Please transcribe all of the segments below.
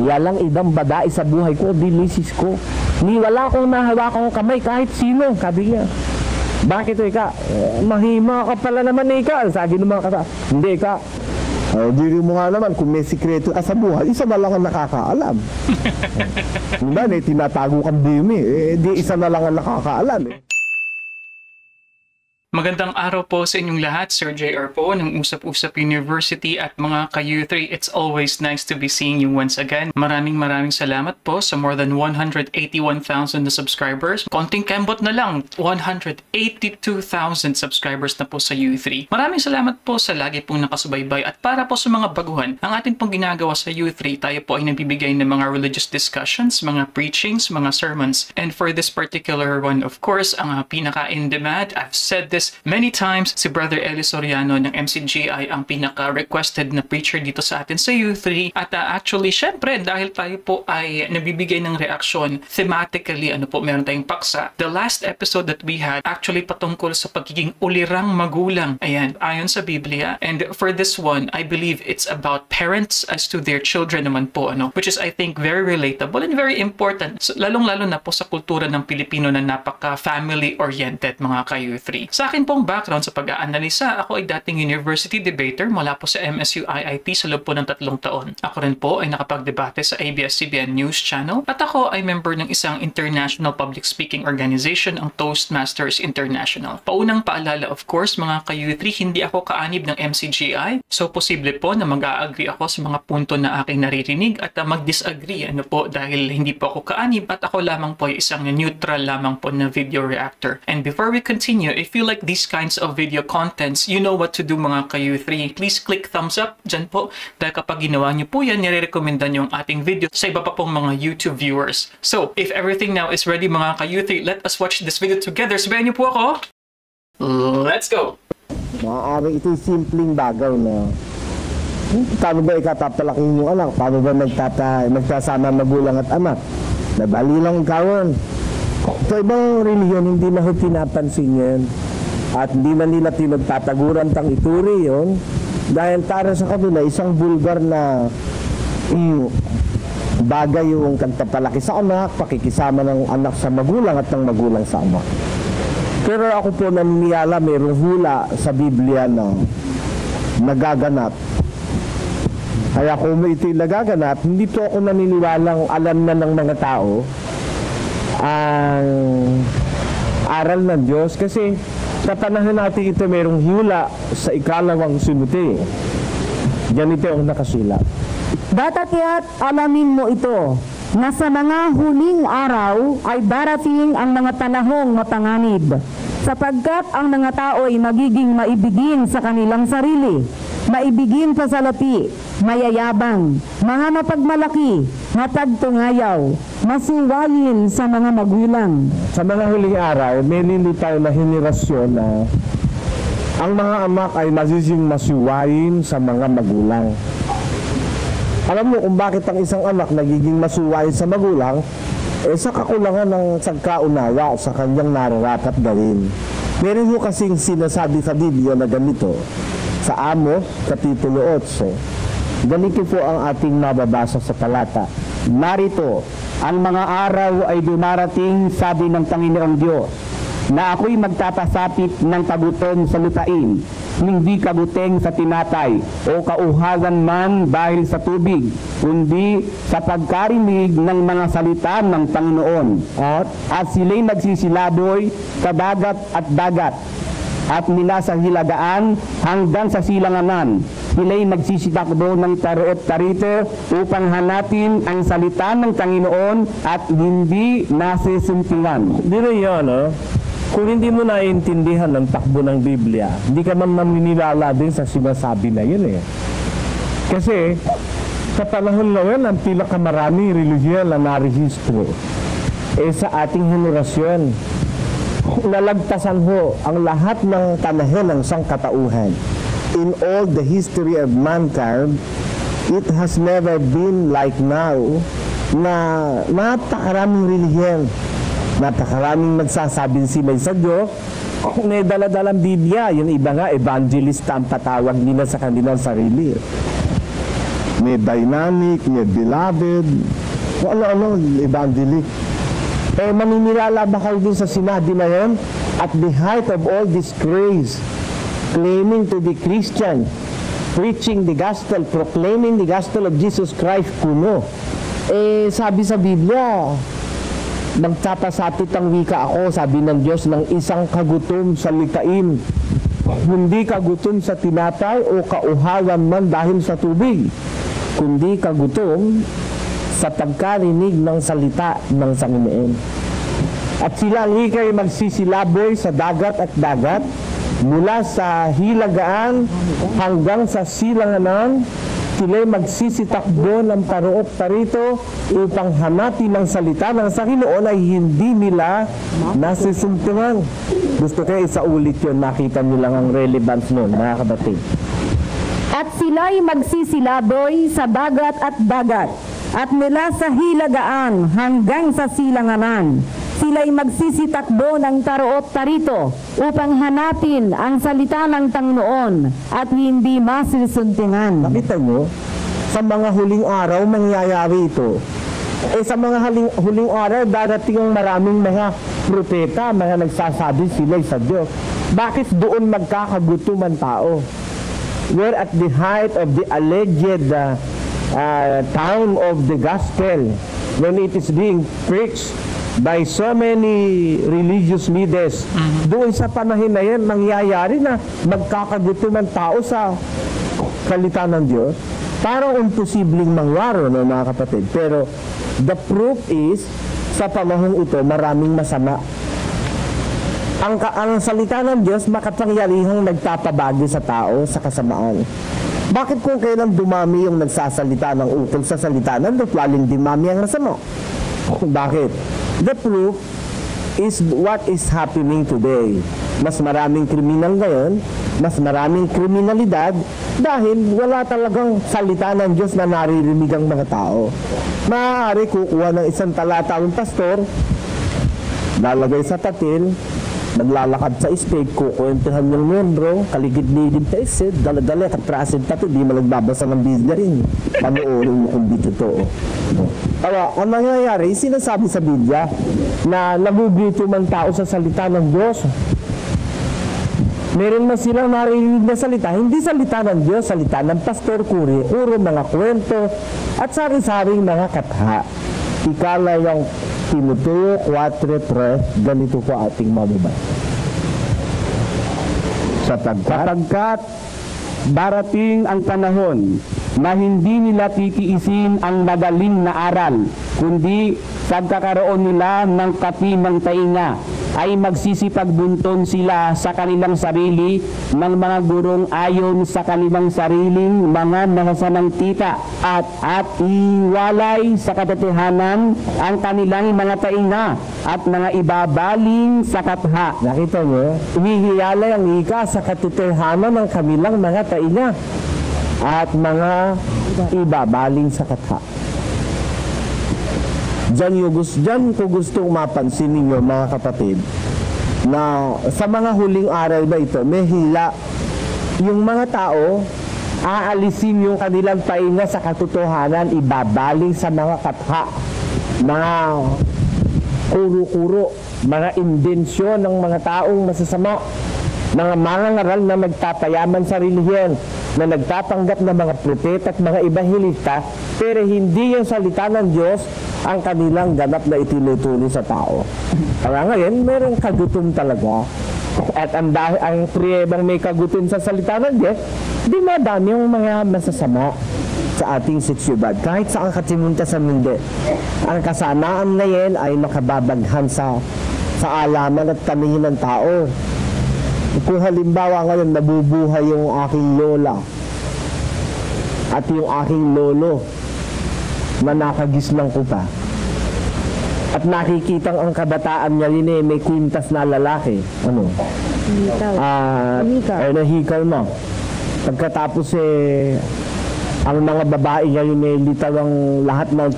Yalang idang badai sa buhay ko, dilisis ko. Ni wala akong nahawakang kamay kahit sino, sabi niya. Bakit Ika? Mahima ka pala naman Ika. Sabi ng mga kata, hindi Ika. Diri mo nga naman, kung may sikreto ka sa buhay, isa na lang ang nakakaalam. Diba, tinatago kang dimi, di isa na lang ang nakakaalam Magandang araw po sa inyong lahat, Sir JR po ng Usap-Usap University at mga ka-U3. It's always nice to be seeing you once again. Maraming salamat po sa more than 181,000 na subscribers. Konting kembot na lang, 182,000 subscribers na po sa U3. Maraming salamat po sa lagi pong nakasubaybay at para po sa mga baguhan, ang atin pong ginagawa sa U3, tayo po ay nagbibigay ng mga religious discussions, mga preachings, mga sermons. And for this particular one, of course, ang pinaka-in-demand, I've said this many times, si Brother Eli Soriano ng MCGI ang pinaka-requested na preacher dito sa atin sa U3. At actually, syempre, dahil tayo po ay nabibigay ng reaksyon thematically, meron tayong paksa. The last episode that we had actually patungkol sa pagiging ulirang magulang. Ayan, ayon sa Biblia. And for this one, I believe it's about parents as to their children naman po, which is I think very relatable and very important. So, lalong-lalo na po sa kultura ng Pilipino na napaka-family oriented mga ka-U3. Sa akin pong background sa pag-aanalisa, ako ay dating university debater mula po sa MSU IIT sa loob po ng 3 taon. Ako rin po ay nakapagdebate sa ABS-CBN News Channel at ako ay member ng isang international public speaking organization, ang Toastmasters International. Paunang paalala of course mga ka-U3, hindi ako kaanib ng MCGI, so posible po na mag-a-agree ako sa mga punto na aking naririnig at mag-disagree dahil hindi po ako kaanib at ako lamang po ay isang neutral lamang po na video reactor. And before we continue, if you like these kinds of video contents, you know what to do mga ka-U3. Please click thumbs up dyan po dahil kapag ginawa nyo po yan, nire-recommenda nyo ang ating video sa iba pa pong mga YouTube viewers. So, if everything now is ready mga ka-U3, let us watch this video together. Sabayan nyo po ako. Let's go! Maaaring ito'y simpleng bagay na paano ba ikatapalaking yung anak? Paano ba magkasama magulang at anak? Nadali lang kawan. Sa ibang reliyon, hindi na pinapansin yan. At hindi na nila pinagtataguran tang ituri yun. Dahil para sa kanila, isang bulgar na bagay yung kagpapalaki sa anak, pakikisama ng anak sa magulang at ng magulang sa anak. Pero ako po naniniwala, mayroong hula sa Biblia na nagaganap. Kaya kung ito'y nagaganap, hindi po ako naniniwalang alam na ng mga tao ang aral ng Diyos. Kasi sa panahon natin ito mayroong hula sa ikalawang sinuti. Ganito ang nakasulat. Datapya't alamin mo ito, na sa mga huling araw ay darating ang mga panahong mapanganib, sapagkat ang mga tao ay magiging maibigin sa kanilang sarili, maibigin pa sa lapi, mayayabang, mga mapagmalaki, matagtungayaw, masuwayin sa mga magulang. Sa mga huling araw, may tayo na henerasyon na ang mga anak ay magiging masuwayin sa mga magulang. Alam mo kung bakit ang isang anak nagiging masuwayin sa magulang? Sa kakulangan ng sagkaunawa sa kanyang nararapat gawin. Meron mo kasing sinasabi sa Biblia na ganito, sa Amos, Kapitulo 8. Ganito po ang ating mababasa sa talata. Narito, ang mga araw ay dumarating, sabi ng Panginoong Diyos, na ako'y magtapasapit ng kagutom sa lupain, hindi kaguting sa tinatay o kauhagan man dahil sa tubig, kundi sa pagkarinig ng mga salita ng Panginoon. At sila'y magsisilaboy sa dagat at dagat, at nila sa hilagaan hanggang sa silanganan. Sila'y magsisitakbo ng tarot-tarite upang hanapin ang salita ng Panginoon at hindi nasisuntingan. Di rin yun, Kung hindi mo naiintindihan ang takbo ng Biblia, hindi ka man maninilala din sa sinasabi na yun Kasi, sa panahon ngayon, ang pinakamaraming relihiyon na narehistro sa ating henerasyon. Nalagpasan ho ang lahat ng panahon ng sangkatauhan. In all the history of mankind, it has never been like now na napakaraming relihiyon. Napakaraming nagsasabing sila'y sa Diyos. May daladalang Biblia. Yung iba nga, evangelista ang patawag nila sa kanilang sarili. may dynamic, may beloved, o ano-ano, evangelic. Maninilala ba kayo din sa sinabi na yan? At the height of all this grace, claiming to be Christian, preaching the gospel, proclaiming the gospel of Jesus Christ, kuno. Sabi sa Biblia, magtapasapit ang wika ako, sabi ng Diyos, ng isang kagutom sa litain. Hindi kagutom sa tinapay o kauhawan man dahil sa tubig, kundi kagutom sa pagkarinig ng salita ng Panginoon. At sila ang ikay magsisilaboy sa dagat at dagat, mula sa hilagaan hanggang sa silanganan. Sila'y magsisitakbo ng paroo't parito upang hanapin ang salita ng Panginoon ay hindi nila nasisuntungan. Gusto kayo isaulit yun, nakita nyo lang ang relevance nun, mga kapatid. At sila'y magsisilaboy sa dagat at dagat, at mula sa hilagaan hanggang sa silanganan. Sila'y magsisitakbo ng taroot tarito upang hanapin ang salita ng Panginoon at hindi masisuntingan. Nakita nyo, sa mga huling araw, mangyayari ito. Sa mga huling araw, darating ang maraming mga propeta, mga nagsasabi sila sa Diyos. Bakit doon magkakagutuman tao? We're at the height of the alleged time of the gospel when it is being preached by so many religious leaders. Doon sa panahon na yan, mangyayari na magkakagutuman tao sa salita ng Diyos. Parang imposibleng mangyari, no, mga kapatid. Pero the proof is, sa panahon ito, maraming masama. Ang salita ng Diyos, makapangyarihang nagpapabago sa tao sa kasamaan. Bakit kung kailan dumami yung nagsasalita ng ukol sa salita ng Diyos, laling dumami ang masama? Bakit? The proof is what is happening today. Mas maraming kriminal ngayon, mas maraming kriminalidad dahil wala talagang salita ng Diyos na naririnig ang mga tao. Maaari kukuha ng isang talata ang pastor, lalagay sa tatil, naglalakad sa stage, kukwentuhan ng membro, kaligid-ligid sa isid, dala-dala, katrasin tatil, di malagbabasa ng Biblia rin. Panoorin mo kung di totoo. Kaya, ang nangyayari, sinasabi sa Biblia na nagugutom ang tao sa salita ng Diyos. Meron na silang narinig na salita, hindi salita ng Diyos, salita ng pastor, puro mga kwento, at sari-saring mga katha. Ikalayang Timoteo 4:3, ganito po ating mababasa. Sapagkat darating ang panahon na hindi nila titiisin ang magaling na aral, kundi sa pagkakaroon nila ng katimang tainga, ay magsisipagbunton sila sa kanilang sarili ng mga gurong ayon sa kanilang sariling mga nakasanang tita at iwalay sa katotohanan ang kanilang mga tainga at mga ibabaling sa katha. Nakita niyo? Umihiyalay ang ika sa katotohanan ng kanilang mga tainga at mga ibabaling sa katha. Diyan ko gustong mapansin ninyo, mga kapatid, na sa mga huling araw na ito, may hila. Yung mga tao, aalisin yung kanilang tainga sa katotohanan, ibabaling sa mga katha, mga kuro-kuro, mga imbensyon ng mga taong masasama, mga mangangaral na magtapayaman sa relihiyon, na nagtatanggap ng mga propeta at mga ebanghelista, pero hindi yung salita ng Diyos ang kanilang ganap na itinutuloy sa tao. Kaya ngayon, merong kagutom talaga. At ang priyebang may kagutom sa salita ng Diyos, di madami yung mga masasama sa ating sitsyudad. Kahit saan katimunta sa mundo. Ang kasanaan na yan ay makababaghan sa alaman at tamihin ng tao. Kung halimbawa ngayon nabubuhay yung aking lola at yung aking lolo na nakagislang ko pa at nakikitang ang kabataan niya rin may kwintas na lalaki, nahikaw na. Pagkatapos ang mga babae ngayon litaw ang lahat ng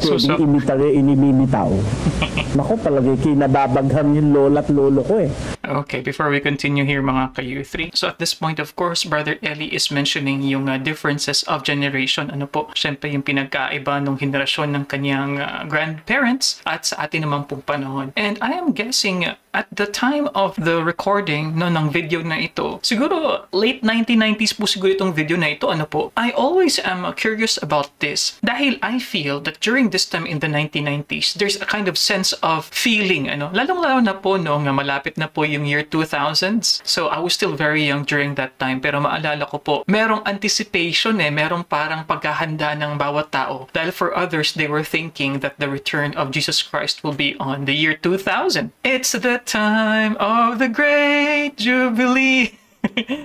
inimimitaw. Naku, palagi kinababaghan yung lola at lolo ko Okay, before we continue here mga ka-U3. So at this point, of course, Brother Eli is mentioning yung differences of generation. Ano po? Siyempre yung pinagkaiba ng henerasyon ng kanyang grandparents at sa atin naman pong panahon. And I am guessing at the time of the recording no, ng video na ito, siguro late 1990s po siguro itong video na ito. Ano po? I always am curious about this dahil I feel that during this time in the 1990s, there's a kind of sense of feeling. Ano? Lalong-lalo na po noong malapit na po yung year 2000s. So I was still very young during that time. Pero maalala ko po, merong anticipation merong parang paghahanda ng bawat tao. Dahil for others, they were thinking that the return of Jesus Christ will be on the year 2000. It's the time of the great jubilee.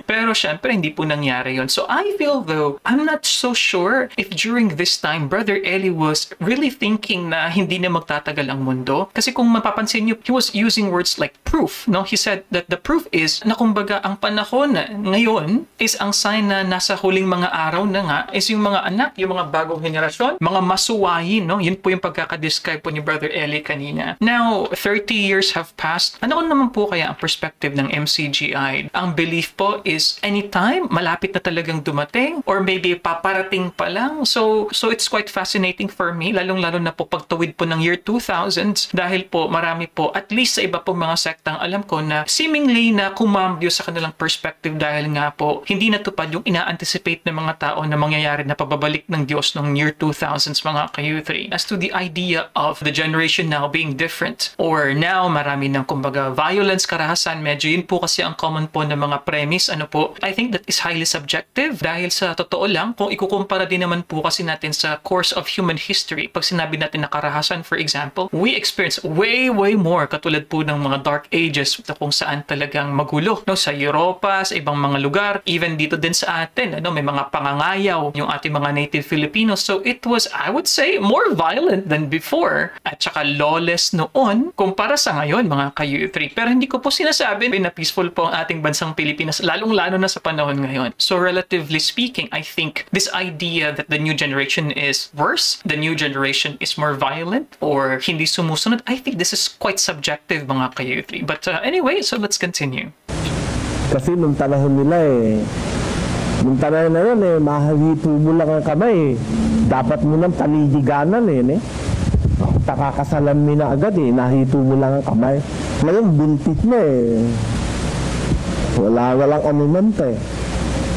Pero syempre, hindi po nangyari yon. So I feel though, I'm not so sure if during this time, Brother Eli was really thinking na hindi na magtatagal ang mundo. Kasi kung mapapansin niyo, he was using words like proof. No? He said that the proof is na kumbaga ang panahon ngayon is ang sign na nasa huling mga araw na nga is yung mga anak, yung mga bagong henerasyon, mga masuwayin. No? Yun po yung pagkakadescribe po ni Brother Eli kanina. Now, 30 years have passed. Ano naman po kaya ang perspective ng MCGI? Ang belief po is anytime malapit na talagang dumating or maybe paparating pa lang. So it's quite fascinating for me, lalong-lalo na po pagtawid po ng year 2000s dahil po marami po, at least sa iba po mga sektang alam ko na seemingly na kumambyo sa kanilang perspective dahil nga po hindi natupad yung ina-anticipate ng mga tao na mangyayari na pababalik ng Diyos ng year 2000s mga ka-U3. As to the idea of the generation now being different or now marami ng kumbaga violence, karahasan, medyo yun po kasi ang common po ng mga premise, ano po, I think that is highly subjective dahil sa totoo lang, kung ikukumpara din naman po kasi natin sa course of human history, pag sinabi natin na karahasan, for example, we experience way more katulad po ng mga dark ages na kung saan talagang magulo. No, sa Europa, sa ibang mga lugar, even dito din sa atin, ano, may mga pangangayaw yung ating mga native Filipinos. So it was, I would say, more violent than before at saka lawless noon kumpara sa ngayon mga ka-U3. Pero hindi ko po sinasabi na peaceful po ang ating bansang Pilipinas, lalong-lalo na sa panahon ngayon. So relatively speaking, I think this idea that the new generation is worse, the new generation is more violent, or hindi sumusunod, I think this is quite subjective mga ka-U3. But anyway, so let's continue. Kasi nung panahon nila nung panahon na yun mahahito mo lang ang kamay dapat mo nang tanidiganan takakasalan mo na agad nahito mo lang ang kamay. Ngayon buntit mo walang anuman pa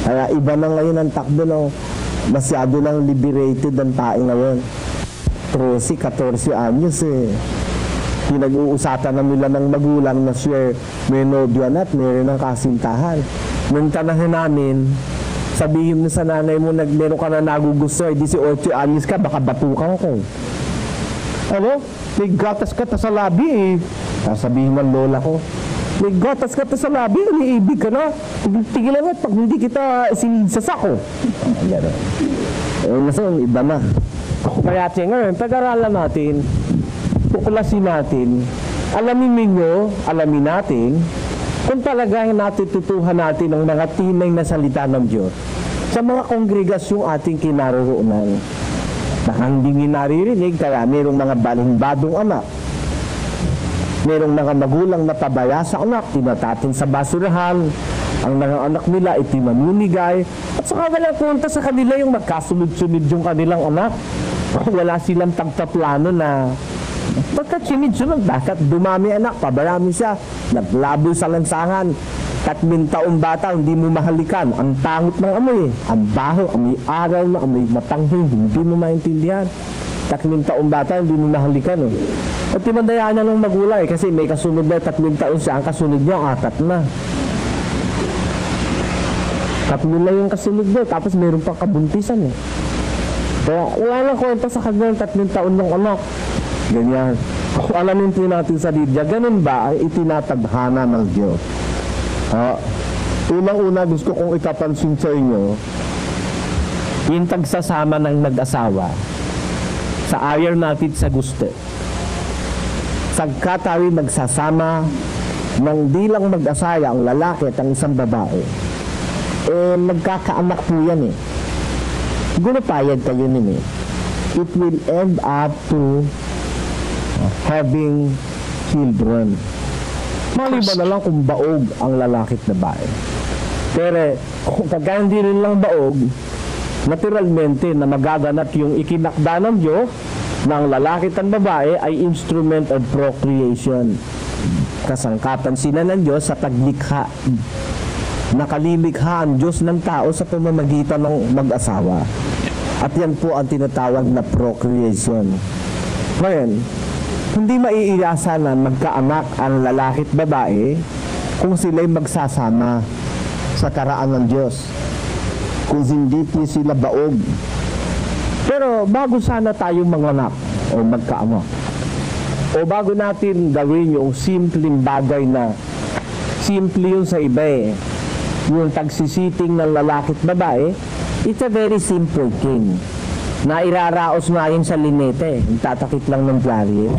Kaya iba na ngayon ang takbo ng masyado lang liberated ang tayo ngayon. 13, 14 anyos pinag-uusatan na nila ng magulang na siya may nobya na at meron ng kasintahan. Nung tanahon namin, sabihin mo sa nanay mo meron ka na nagugusto 18 anyos ka, baka batukan ko. Ano? May gatas ka ta sa labi sabihin ng lola ko, may gatas ka ta sa labi, iniibig ka na. Tigilan mo, pag hindi kita sinisasako. Nasaan, iba na. Kaya ngayon, pag-aralan natin, tuklasin natin, alamin natin, kung talagang natututuhan natin ang mga tinay na salita ng Diyos sa mga kongregasyong ating kinaroroonan. Baka hindi naririnig, kaya mayroong mga balimbadong anak. Merong mga magulang na pabaya sa anak, tinatatin sa basurahan, ang mga anak nila itimanunigay, at saka walang punta sa kanila yung magkasunod-sunod yung kanilang anak. Wala silang tagtaplano na pagkasunod-sunod, bakit dumami anak, pabarami siya, naglabo sa lansangan, 3 taong bata, hindi mo mahalikan, ang tangot ng amoy, ang baho, amoy araw na, amoy matanghing, hindi mo maintindihan. 3 taong bata, hindi mo mahalikan At timandayaan na ng magulang kasi may kasunod na 3 taon siya, ang kasunod niya 4 na. 3 na yung kasunod niya, tapos mayroon pang kabuntisan Kaya wala nang kwenta sa kanyang 3 taon ng anak. Ganyan. Kung alamin po natin sa Lydia, ganun ba ang itinatadhana ng Diyos? Unang-una gusto kong ikapansin sa inyo, yung tagsasama ng mag-asawa sa ayaw natin sa gusto. Sagka tayo magsasama ng di lang mag-asaya ang lalaki at ang isang babae, magkakaanak po yan Siguro payag kayo nun It will end up to having children. Maliban na lang kung baog ang lalaki at babae. Pero kung pagka hindi rin lang baog, naturalmente na magaganap yung ikinakda ng Diyos ng lalaki at babae ay instrument of procreation. Kasangkapan sila ng Diyos sa paglikha. Nakalilikha ang Diyos ng tao sa pamamagitan ng mag-asawa. At yan po ang tinatawag na procreation. Ngayon, hindi maiiyasa na magkaanak ang lalaki at babae kung sila'y magsasama sa karaan ng Diyos. Kung hindi po sila baog. Pero bago sana tayo manganak o magkaanak, o bago natin gawin yung simpleng bagay na simple yun sa iba yung tagsisiting ng lalaki at babae, it's a very simple thing. Na iraraos nga yun sa linete, tatakip lang ng plari.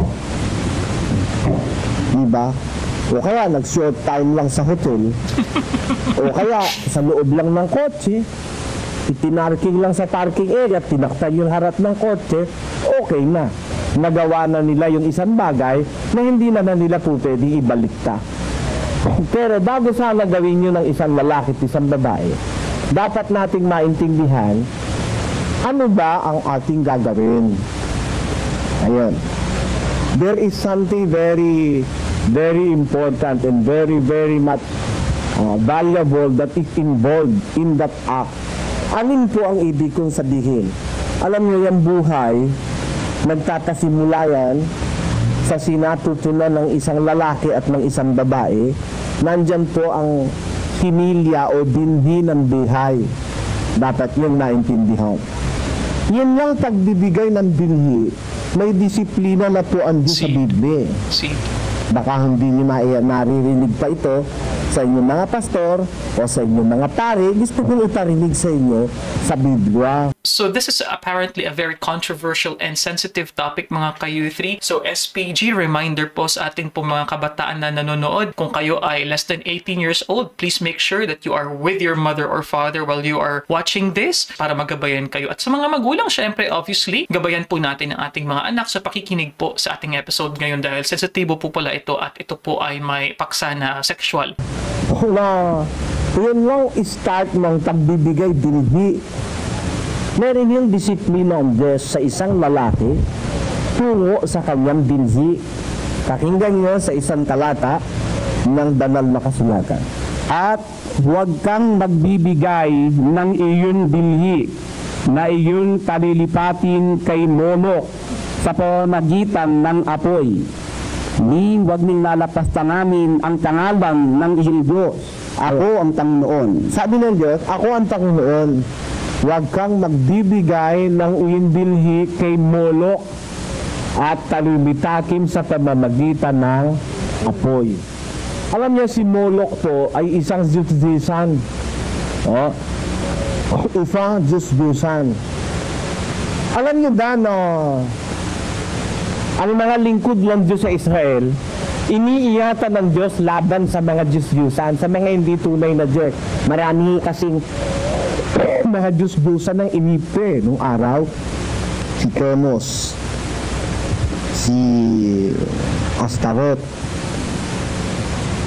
Diba? O kaya nag-short time lang sa hotel. O kaya sa loob lang ng kotse, itinarking lang sa parking area, tinaktan yung harap ng kotse, okay na. Nagawa na nila yung isang bagay na hindi naman nila po pwedeng ibalikta. Pero bago sana gawin yun ng isang lalaki at isang babae, dapat nating maintindihan ano ba ang ating gagawin. Ayun. There is something very important and very much valuable that is involved in that act. Anin po ang ibig kong sabihin? Alam niyo yung buhay, nagtatasimula yan sa sinatutunan ng isang lalaki at ng isang babae. Nandyan po ang similya o binhi ng buhay. Dapat yung naintindihan. Yan lang pagbibigay ng binhi. May disiplina na po ang Diyos sa Biblia. Baka hindi niyo naririnig pa ito sa inyong mga pastor o sa inyong mga pare. Gusto kong iparinig sa inyo sa Biblia. So this is apparently a very controversial and sensitive topic mga ka-U3. So SPG, reminder po sa ating po mga kabataan na nanonood, kung kayo ay less than 18 years old, please make sure that you are with your mother or father while you are watching this para magabayan kayo. At sa mga magulang, syempre, obviously, gabayan po natin ang ating mga anak sa pakikinig po sa ating episode ngayon dahil sensitibo po pala ito at ito po ay may paksa na sexual. Yun lang start ng pagbibigay binhi. Meron yung disiplina ng Diyos sa isang lalaki tungo sa kanyang binhi. Pakinggan nyo sa isang talata ng banal na kasulatan. At huwag kang magbibigay ng iyong binhi na iyong palilipatin kay Molok sa pamamagitan ng apoy. Ni huwag ning lalapastangamin ang tangalan ng iyong Diyos. Ako ang Panginoon. Sabi ng Diyos, ako ang Panginoon. Huwag kang magbibigay ng iyong binhi kay Molok at talibitakim sa pamamagitan ng apoy. Alam niyo si Molok po ay isang Diyos-Diyosan. Isang Diyos-Diyosan. Alam niyo ba no, ang mga lingkod ng Diyos sa Israel, iniiyatan ng Diyos laban sa mga Diyos-Diyusan, sa mga hindi tunay na Diyos. Marami kasing mga Diyos-Diyusan ng inipe nung araw. Si Chemos, si Astaroth,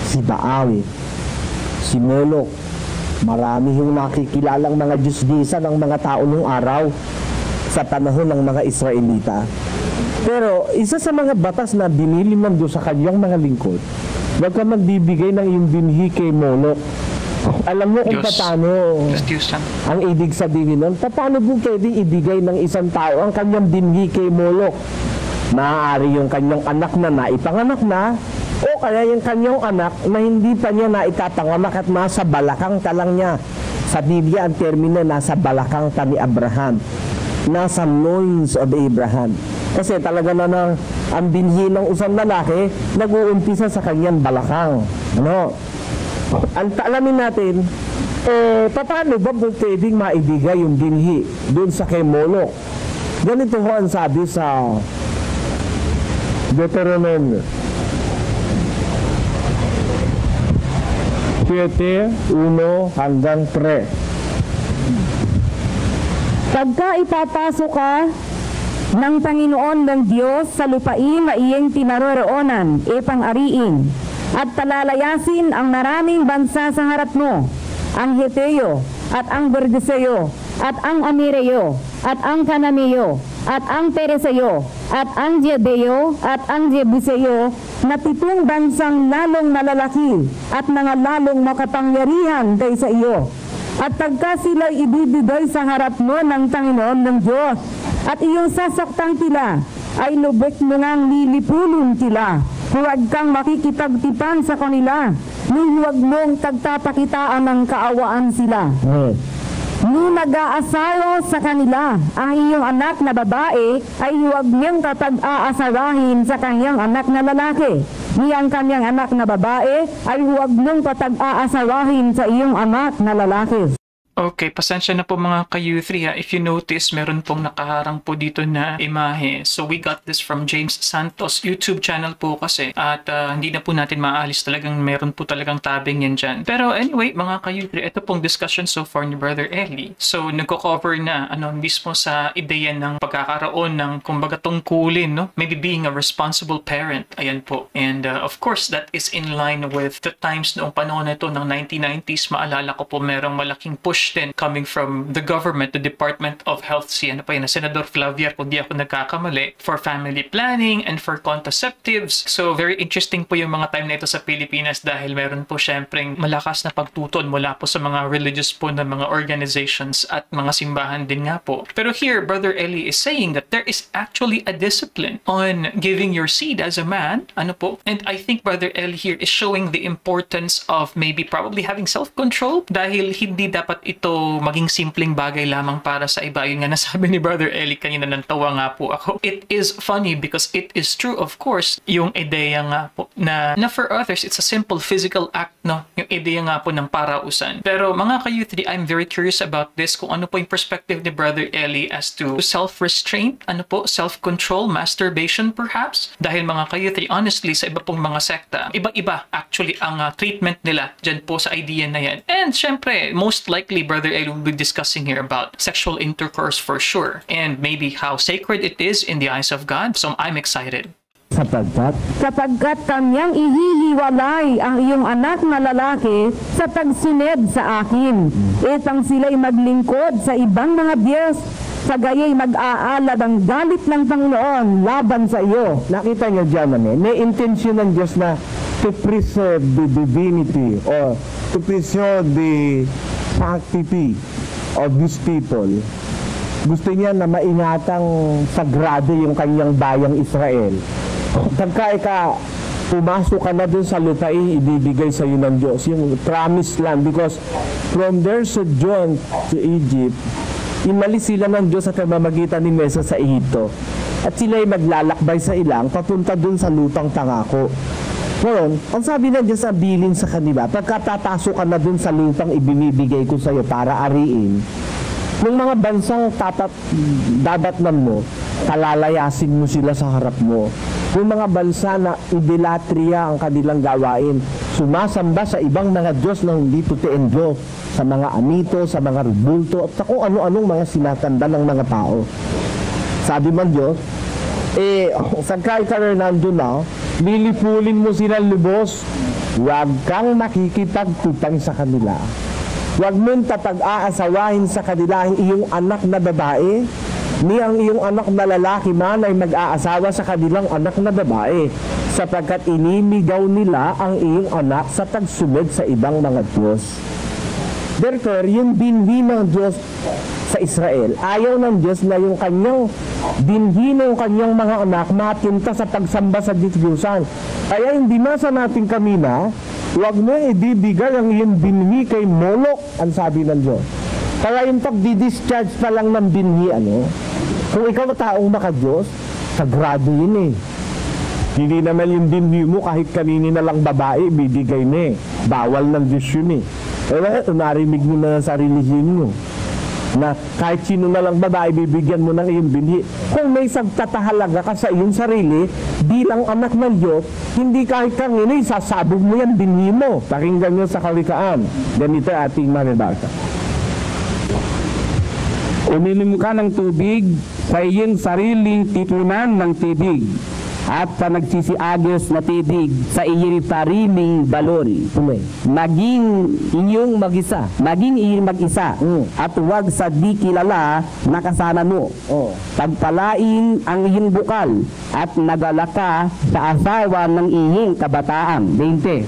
si Baal, si Molok. Marami yung nakikilalang mga Diyos-Diyusan ng mga tao nung araw sa panahon ng mga Israelita. Pero isa sa mga batas na binili ng Diyos sa kanyang mga lingkod, huwag ka magbibigay ng iyong binhi kay Molok. Alam mo kung paano ang ibig sabihin nun? Paano po pwede ibigay ng isang tao ang kanyang binhi kay Molok? Maaari yung kanyang anak na naipanganak na, o kaya yung kanyang anak na hindi pa niya naitapanganak at nasa balakang ta lang niya. Sa Biblia ang termino nasa balakang ta ni Abraham. Nasa loins of Abraham. Kasi talaga na ang binhi ng isang lalaki nag-uumpisa sa kanyang balakang. Ano? Ang alamin natin, paano ba pwedeng maibigay yung binhi doon sa kay Molok? Ganito ho ang sabi sa Deuteronomy 7:1-3. Pagka ipapasok ka ng Panginoon ng Diyos sa lupain na iyong tinaroroonan, pang-ariin, at palalayasin ang maraming bansa sa harap mo, ang Heteo, at ang Gergeseo, at ang Amireo, at ang Kananeo, at ang Pereseo, at ang Jebeo, at ang Jebuseo, na 7 bansang lalong malalaki at mga lalong makapangyarihan kaysa iyo. At pagka sila'y ibibigay sa harap mo ng Panginoon ng Diyos, at iyong sasaktang tila, ay lubos mo ngang lilipulin sila. Huwag kang makikipagtipan sa kanila, nung huwag mong tagtapakitaan ng kaawaan sila. Nung nag-aasawa sa kanila ang iyong anak na babae, ay huwag niyang kapag-aasawahin sa kanyang anak na lalaki. Niyang kanyang anak na babae ay huwag niyang kapag-aasawahin sa iyong anak na lalaki. Okay, pasensya na po mga ka-U3 ha. If you notice, meron pong nakaharang po dito na imahe. So we got this from James Santos YouTube channel po kasi. At hindi na po natin maalis, talagang meron po talagang tabing yan dyan. Pero anyway, mga ka-U3, ito pong discussion so far ni Brother Eli. So nagko-cover na mismo sa ideya ng pagkakaroon ng kumbaga tungkulin, no? Maybe being a responsible parent. Ayan po. And of course, that is in line with the times noong panahon na ito ng 1990s. Maalala ko po merong malaking push din coming from the government, the Department of Health, si Senador Flavier, kung di ako nagkakamali, for family planning and for contraceptives. So very interesting po yung mga time na ito sa Pilipinas dahil meron po syempreng malakas na pagtuton mula po sa mga religious po na mga organizations at mga simbahan din nga po. Pero here, Brother Eli is saying that there is actually a discipline on giving your seed as a man, and I think Brother Eli here is showing the importance of maybe probably having self-control dahil hindi dapat ito maging simpleng bagay lamang para sa iba. Yung nga nasabi ni Brother Eli kanina, nantawa nga po ako. It is funny because it is true, of course, yung ideya nga po na for others, it's a simple physical act, no? Yung ideya nga po ng parausan. Pero mga ka-U3, I'm very curious about this, kung ano po yung perspective ni Brother Eli as to self-restraint, self-control, masturbation perhaps. Dahil mga ka-U3, honestly, sa iba pong mga sekta, iba-iba actually ang treatment nila dyan po sa idea na yan. And syempre, most likely, Brother Eli will be discussing here about sexual intercourse for sure, and maybe how sacred it is in the eyes of God. So I'm excited. Sapagkat kanyang ihihiwalay ang iyong anak na lalaki sa pagsunod sa akin. Itang sila'y maglingkod sa ibang mga Diyos, sa gaya'y mag-aalab ang galit ng Panginoon laban sa iyo. Nakita niyo dyan, may intention ng Diyos na to preserve the divinity or to preserve the sanctity of these people. Gusto niya na maingatang sagrado yung kanyang bayang Israel. Pagka pumasok ka na dun sa lupain, ibibigay sa iyo ng Diyos, yung promised land, because from their sojourn to Egypt, inalis sila ng Diyos sa pamamagitan ni Mesa sa Ehipto. At sila ay maglalakbay sa ilang papunta dun sa lupang pangako. Ngayon, ang sabi ng Diyos, abilin sa kanila, pagkatapasok ka na dun sa lupang ibinibigay ko sa iyo para ariin, ng mga bansang dadatnan mo, palalayasin mo sila sa harap mo. Yung mga bansa na idolatria ang kanilang gawain, sumasamba sa ibang mga Diyos na hindi tutiin Diyos, sa mga amito, sa mga rebulto, at sa kung ano-anong mga sinatanda ng mga tao. Sabi man Diyos, sagkay ka na nandun na, lilipulin mo sila lubos, huwag kang makikipagtutang sa kanila. Huwag mong tapag-aasawahin sa kanila ang iyong anak na babae, ni ang iyong anak na lalaki man ay mag-aasawa sa kanilang anak na babae, sapagkat inimigaw nila ang iyong anak sa pagsunod sa ibang mga Diyos. Therefore, yung binhi ng Diyos sa Israel, ayaw ng Diyos na yung kanyang binhi ng kanyang mga anak matinta sa pagsamba sa Diyos-Diyosan. Kaya hindi masa natin kami na, huwag mo ibibigay ang iyong binhi kay Molok, ang sabi ng Diyos. Kaya yung pag-discharge pa lang ng binhi, kung ikaw taong maka-Diyos, sagrado yun eh. Hindi naman yung binhi mo kahit kanini na lang babae, bibigay na eh. Bawal ng Diyos yun eh. Pero narimig mo na sa relihiyon nyo na kahit sino na lang babae, bibigyan mo ng iyong binhi. Kung may sagtatahalaga ka sa iyong sarili, bilang anak ng Diyos, hindi kahit kanini, sasabog mo yan binhi mo. Pakinggan nyo sa Kawikaan. Ganito ating manibasa. Uminom ka ng tubig sa iyong sariling tipunan ng tibig. at sa nagsisiagos na tidig sa iyong pariming balon. Maging inyong mag-isa. Maging iyong mag-isa. At huwag sa di kilala na kasama mo. Pagpalain ang iyong bukal at nagala ka sa asawa ng iyong kabataan. 20.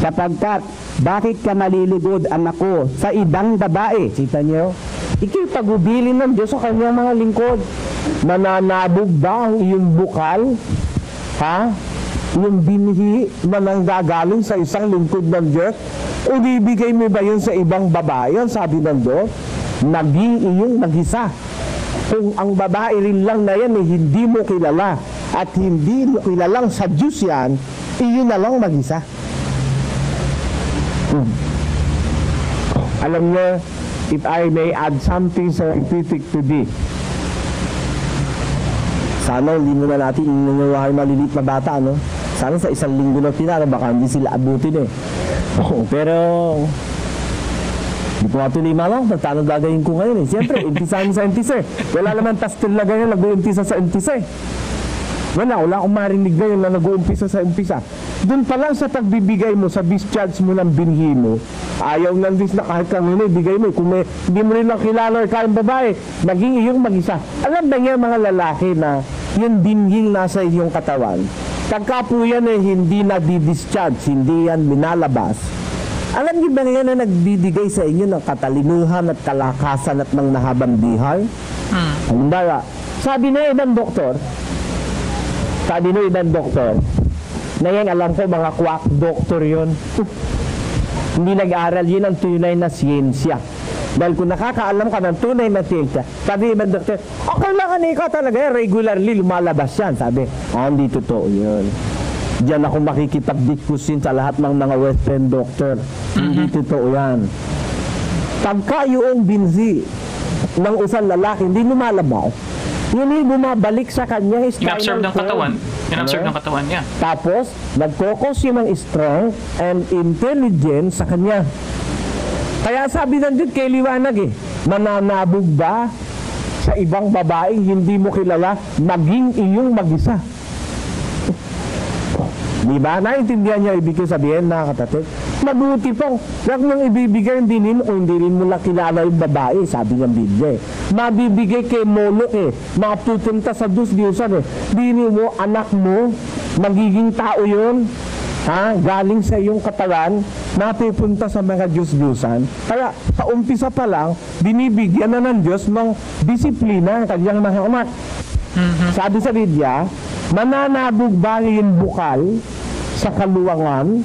Sapagkat bakit ka malilugod, anak ko, sa ibang babae? Kita niyo? Ika'y pagubilin ng Diyos sa kanyang mga lingkod. Mananabog ba ang iyong bukal? Ha? Yung binhi na nanggagaling sa isang lingkod ng Diyos? O bibigay mo ba yun sa ibang babae? Yan sabi ng Diyos, naging iyong mag-isa. Kung ang babae rin lang na yan, hindi mo kilala at hindi mo kilalang sa Diyos yan, iyon na lang mag-isa. Alam niyo, if I may add something scientific to this, sana hindi mo na natin inungawain maliliit na bata, no? Sana sa isang linggo na tinara, baka hindi sila abutin eh. Pero, hindi ko nga tuloy malang, paano gagawin ko ngayon eh. Siyempre, umpisahan sa umpisa eh. Wala naman pastil na ganyan, nag-uumpisa sa umpisa eh. Wala akong marinig ngayon na nag-uumpisa sa umpisa. Doon pa lang sa pagbibigay mo, sa discharge mo ng binhi mo, ayaw ng Diyos na kahit kang bigay mo. Kung hindi mo rin lang kilala or kayang babae, maging iyong mag-isa. Alam ba niya mga lalaki na yung binhing nasa iyong katawan, pagka po yan eh, hindi na di-discharge, hindi yan minalabas. Alam niyo ba nga na nagbibigay sa inyo ng katalinuhan at kalakasan at ng nahabang buhay? Halimbawa, sabi na ibang doktor, na yan, alam ko, mga quack doctor yun. Hindi nag-aral yun ang tunay na siyensya. Dahil kung nakakaalam ka ng tunay na siyensya, sabi ibang doktor, kailangan ikaw talaga regularly lumalabas yan. Sabi, hindi totoo yun. Diyan ako makikipag-discusin sa lahat ng mga western doctor. Hindi totoo yan. Pagka yung binhi ng isang lalaki, hindi lumalabas, yun yung bumabalik sa kanya in-absorb ng katawan. In-absorb ng katawan niya. Tapos, nag-focus yun ng strength and intelligence sa kanya. Kaya sabi ng Diyos kay liwanag eh, mananabog ba sa ibang babaeng hindi mo kilala, maging iyong mag-isa? Diba? Naintindihan niya ibig sabihin, nakakatatid? Mabuti pong, huwag niyang ibibigay ang dinin o hindi rin mo lang kilala yung babae, sabi ng Biblia. Mabibigay kay Molok eh, mapupunta sa Diyos-Diyosan eh. Dinin mo, anak mo, magiging tao yun. Ha? Galing sa iyong katawan, napupunta sa mga Diyos-Diyosan. Kaya, sa umpisa pa lang, binibigyan na ng Diyos ng disiplina ang kanyang mga anak. Sabi sa Biblia, mananabog ba yung bukal sa kaluwangan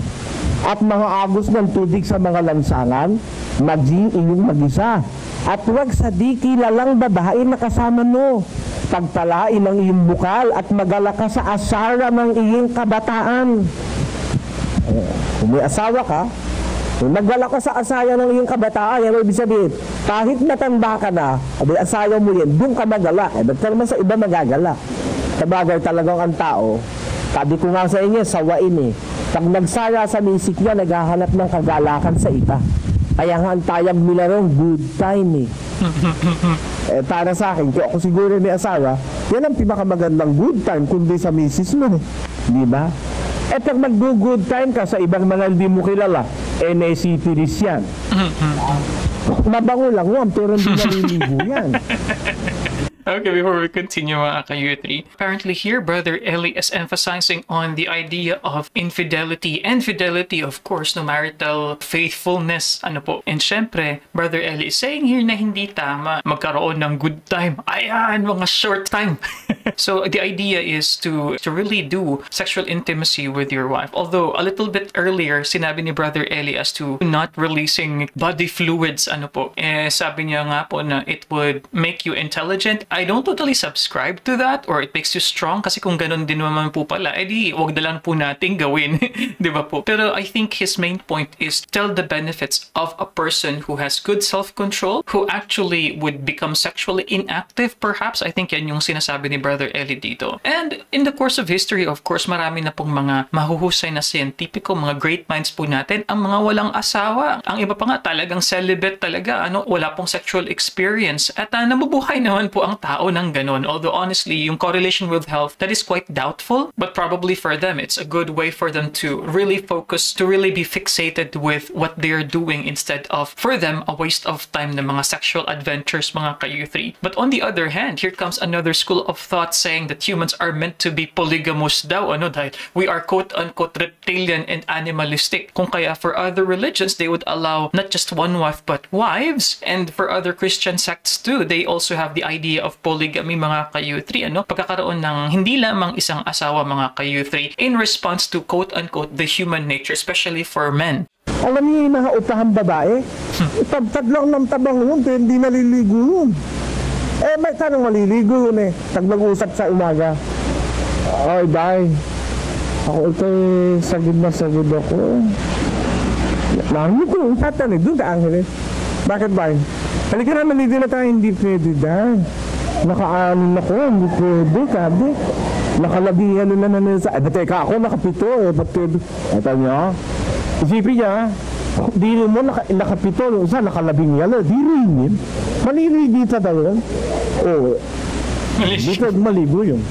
at mga agos ng tubig sa mga lansangan, maging iyong mag-isa. At huwag sa di kilalang babae na kasama mo. Pagpalain ang iyong bukal at magala ka sa asara ng iyong kabataan. Kung may asawa ka, kung nagwala ka sa asaya ng iyong kabataan, yan ibig sabihin, kahit matanda ka na, abay asaya mo yan, doon ka magala. Ba't ka naman sa iba magagala? Sabagay talagang ang tao, sabi ko nga sa inyo, sawain eh. Pag nagsaya sa misik niya, naghahanap ng kagalakan sa iba. Kaya nga ang tayag nila rin, good time eh. Para sa akin, kung ako siguro may asawa, yan ang pinakamagandang good time, kundi sa misis mo eh. Di ba? Pag mag-good time ka sa ibang mga hindi mo kilala, NACTRIS yan. Mabango lang yan, pero hindi naliligo yan. Okay, before we continue, mga ka-U3, apparently here, Brother Eli is emphasizing on the idea of infidelity. And fidelity, of course, no, marital faithfulness. Ano po? And syempre, Brother Eli is saying here na hindi tama magkaroon ng good time. Ayan, mga short time. So, the idea is to really do sexual intimacy with your wife. Although, a little bit earlier, sinabi ni Brother Eli as to not releasing body fluids. Ano po? Sabi niya nga po na it would make you intelligent. I don't totally subscribe to that, or it makes you strong, kasi kung ganun din naman po pala, edi wag na lang po nating gawin. Di ba po? Pero I think his main point is tell the benefits of a person who has good self-control, who actually would become sexually inactive perhaps. I think yan yung sinasabi ni Brother Brother Eli dito. And in the course of history, of course, marami na pong mga mahuhusay na scientifico, mga great minds po natin, ang mga walang asawa. Ang iba pa nga talagang celibate talaga, wala pong sexual experience. At nabubuhay naman po ang tao ng ganon. Although honestly, yung correlation with health, that is quite doubtful. But probably for them, it's a good way for them to really focus, to really be fixated with what they're doing instead of, for them, a waste of time na mga sexual adventures, mga ka-U3. But on the other hand, here comes another school of thought saying that humans are meant to be polygamous daw, dahil we are quote-unquote reptilian and animalistic. Kung kaya for other religions, they would allow not just one wife but wives. And for other Christian sects too, they also have the idea of polygamy, mga ka-U3, pagkakaroon ng hindi lamang isang asawa, mga ka-U3, in response to quote-unquote the human nature, especially for men. Alam niyo yung mga utahang babae? Tabtad lang ng tabang yun, pero hindi naliligo yun. May tanong maliligo yun Tag mag-usap sa umaga. Ay, bye. Ako ito'y sagid na sagid ako. Narinig ko yung tatanig doon ka, Angeles. Bakit, bye? Halika na, maligo na tayo. Hindi pwede dahil. Naka-anin ako, hindi pwede, kabi. Nakalabing na sa... Teka, ako nakapito Ba't pwede? Ito niya. Isipin niya, di mo nakapito, isa nakalabing yan, di rin. Malilito daw yun. Oo. Dito maligo yun.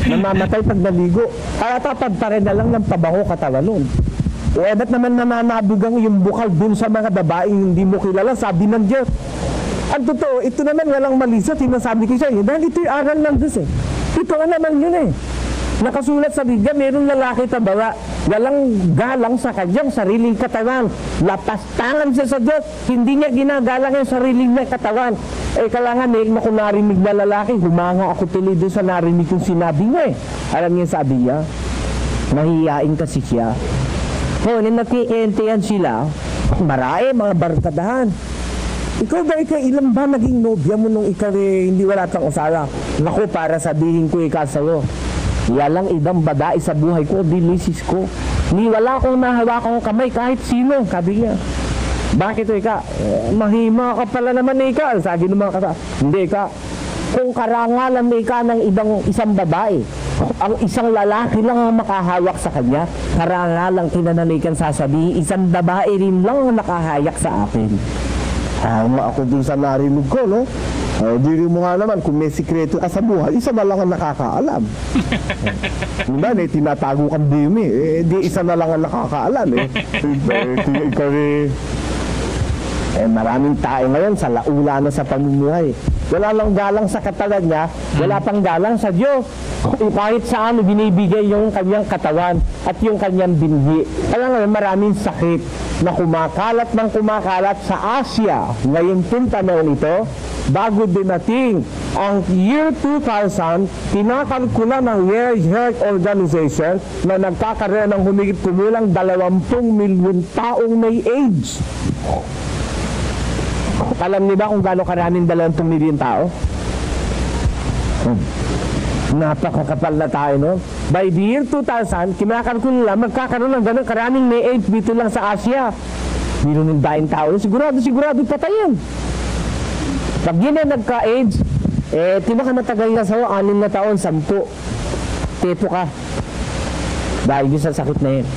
Namamatay pag naligo. Kaya tapad pa rin na lang ng pabango katawan nun. Ba't naman nananabugang yung bukal dun sa mga babaeng hindi mo kilala, sabi ng Diyos. Ang totoo, ito naman walang mali sa sinasabi ko sa iyo. Dahil ito'y aral ng Diyos Ito naman yun Nakasulat sa Biblia, mayroong lalaki tabawa, walang galang sa kanyang sariling katawan. Lapastangan siya sa Diyos, hindi niya ginagalang yung sariling na katawan. Kailangan ako narinig na lalaki, humanga ako tuloy doon sa narinig kong sinabi niya Alam niya sabi niya, mahihain kasi siya. Nung nagkikientihan sila, marami mga barkadahan. Ikaw ba, ilan ba naging nobya mo nung ikaw hindi wala kang usawa? Naku, para sabihin ko sa'yo. Walang ibang babae sa buhay ko, dilisis ko. Ni wala akong nahawakang kamay kahit sino, sabi niya. Bakit mahima ka pala naman sabi ng mga kata. Hindi kung karangalan ng isang babae, ang isang lalaki lang ang makahawak sa kanya, karangalang kinananikan sasabihin, isang babae rin lang ang nakahayak sa akin. Ako dun sa narinig ko, diri mo nga naman, kung may sikreto ka sa buhay, isa na lang ang nakakaalam. Diba, tinatago kang bimi, di isa na lang ang nakakaalam maraming tayo ngayon sa laula na sa pamumuhay. Wala lang galang sa katawan niya, wala pang galang sa Diyos. Kahit saan binibigay yung kanyang katawan at yung kanyang binhi. Kaya nga maraming sakit na kumakalat ng kumakalat sa Asia ngayon pong panahon ito. Bago dumating ang year 2000, kinakalkula ng World Health Organization na nagkakaroon ng humigit kumulang 20 milyon taong may AIDS. Alam niyo ba kung gaano karaming 20 milyon tao? Napakakapal na tayo, no? By the year 2000, kinakalkula magkakaroon ng gano'ng karaming may AIDS dito lang sa Asia. Milyon ng tao, sigurado patayin. Pag yun na nagka-AIDS, matagal na sa'yo, 6 na taon, 10. Teto ka. Dahil sa sakit na yun.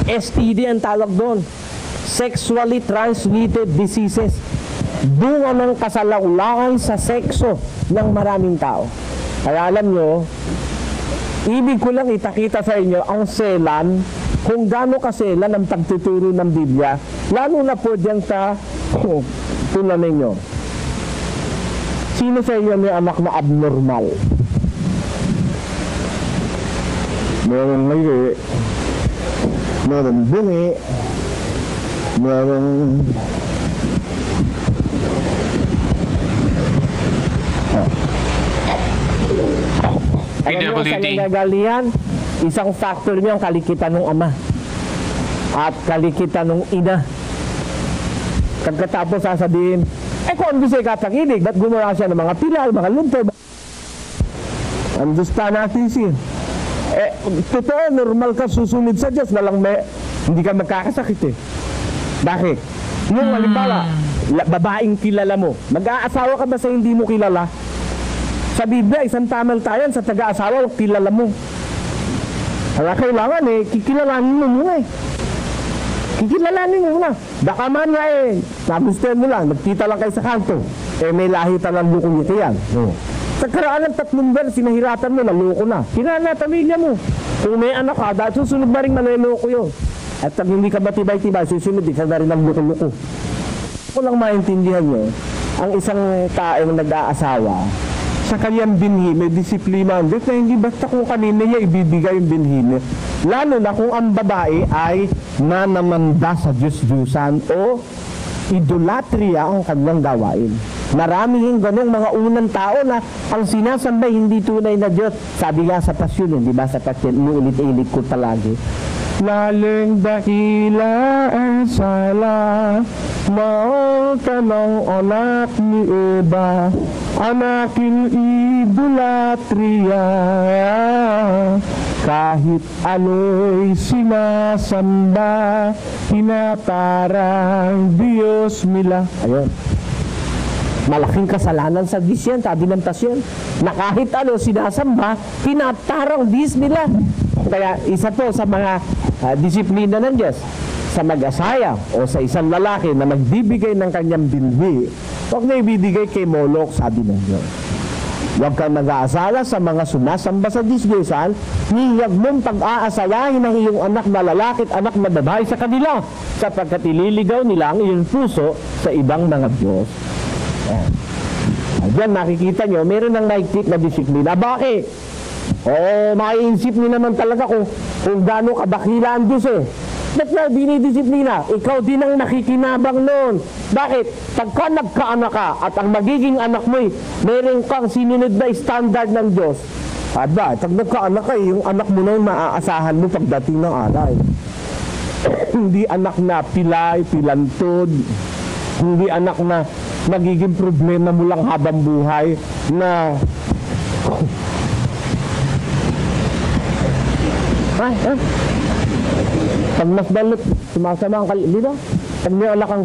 STD ang tawag doon. Sexually transmitted diseases. Bunga ng kasalaulangan sa sekso ng maraming tao. Kaya alam nyo, ibig ko lang itakita sa inyo ang selan, kung gaano kaselan ang pagtuturo ng Biblia, lalo na po dyan sa tunan ninyo. Sino sa inyo may anak na abnormal? Meron ngayon, meron bungi, meron PWD. Alam mo, sa nagagalian, isang factor niyo ang kalikitan ng ama at kalikitan ng ina. Pagkatapos sasabihin, kung ano siya katang-inig, ba't gumawa siya ng mga pilal, mga lumper? Understand natin siya. Totoo, normal ka susunod sa Diyos, hindi ka magkakasakit Bakit? Yung halimbawa, babaeng kilala mo, mag-aasawa ka ba sa hindi mo kilala? Sa Biblia, isang tamaltayan sa taga-asawa, huwag kilala mo. Kaya kailangan kikilalanin mo muna Kikilalanin mo muna. Baka man nga nagustuhan mo lang, nagkita lang kayo sa kanto. May lahi talang loko niya yan. Sa karaan ng 3 buwan, sinahiratan mo, naloko na. Kinala pamilya mo. Kung may anak ka, dahil susunod na rin manloloko yun. At pag hindi ka matibay-tibay, susunod, di ka na rin ang loko-loko. Kung lang maintindihan nyo, ang isang taong nag-aasawa, sa kanyang binhi, may disiplina ang Diyos na hindi basta kung kanina niya ibibigay yung binhi niya. Lalo na kung ang babae ay nanamanda sa Diyos-Diyusan o idolatria ang kanyang gawain. Maraming ganong mga unang tao na ang sinasambay hindi tunay na Diyos. Sabi nga sa pasyon, di ba sa pasyon, inuulit-ulit ko palagi. Laling dakila ang sala, mauta ng anak ni Eva, anaking idolatria. Kahit ano'y sinasamba, tinatarang Diyos nila. Ayun. Malaking kasalanan sa Diyos yan, sabi ng pasyon. Na kahit ano sinasamba, tinatarang Diyos nila. Kaya isa to sa mga disiplina ng Diyos sa mag-asaya o sa isang lalaki na magbibigay ng kanyang binhi, huwag na ibibigay kay Molok, sabi ng Diyos. Huwag kang mag-aasala sa mga sumasamba sa Diyos-Diyosan, niyag mong pag-aasayahin ang iyong anak na lalaki at anak na babae sa kanila, sapagkat ililigaw nila ang iyong puso sa ibang mga Diyos. Diyan nakikita nyo, meron ng naiktik na disiplina. Bakit? Maiisip nyo naman talaga kung gaano kadakila ang Diyos Ba't na dinidisiplina? Ikaw din ang nakikinabang noon. Bakit? Pagka nagkaanak ka at ang magiging anak mo'y meron kang sinunod na standard ng Diyos. Aba, pag nagkaanak ka, yung anak mo na yung maaasahan mo pagdating ng araw. Hindi anak na pilay, pilantod. Hindi anak na magiging problema mo lang habang buhay na pag mas balot, sumasama ang di ba? Pag may alak ang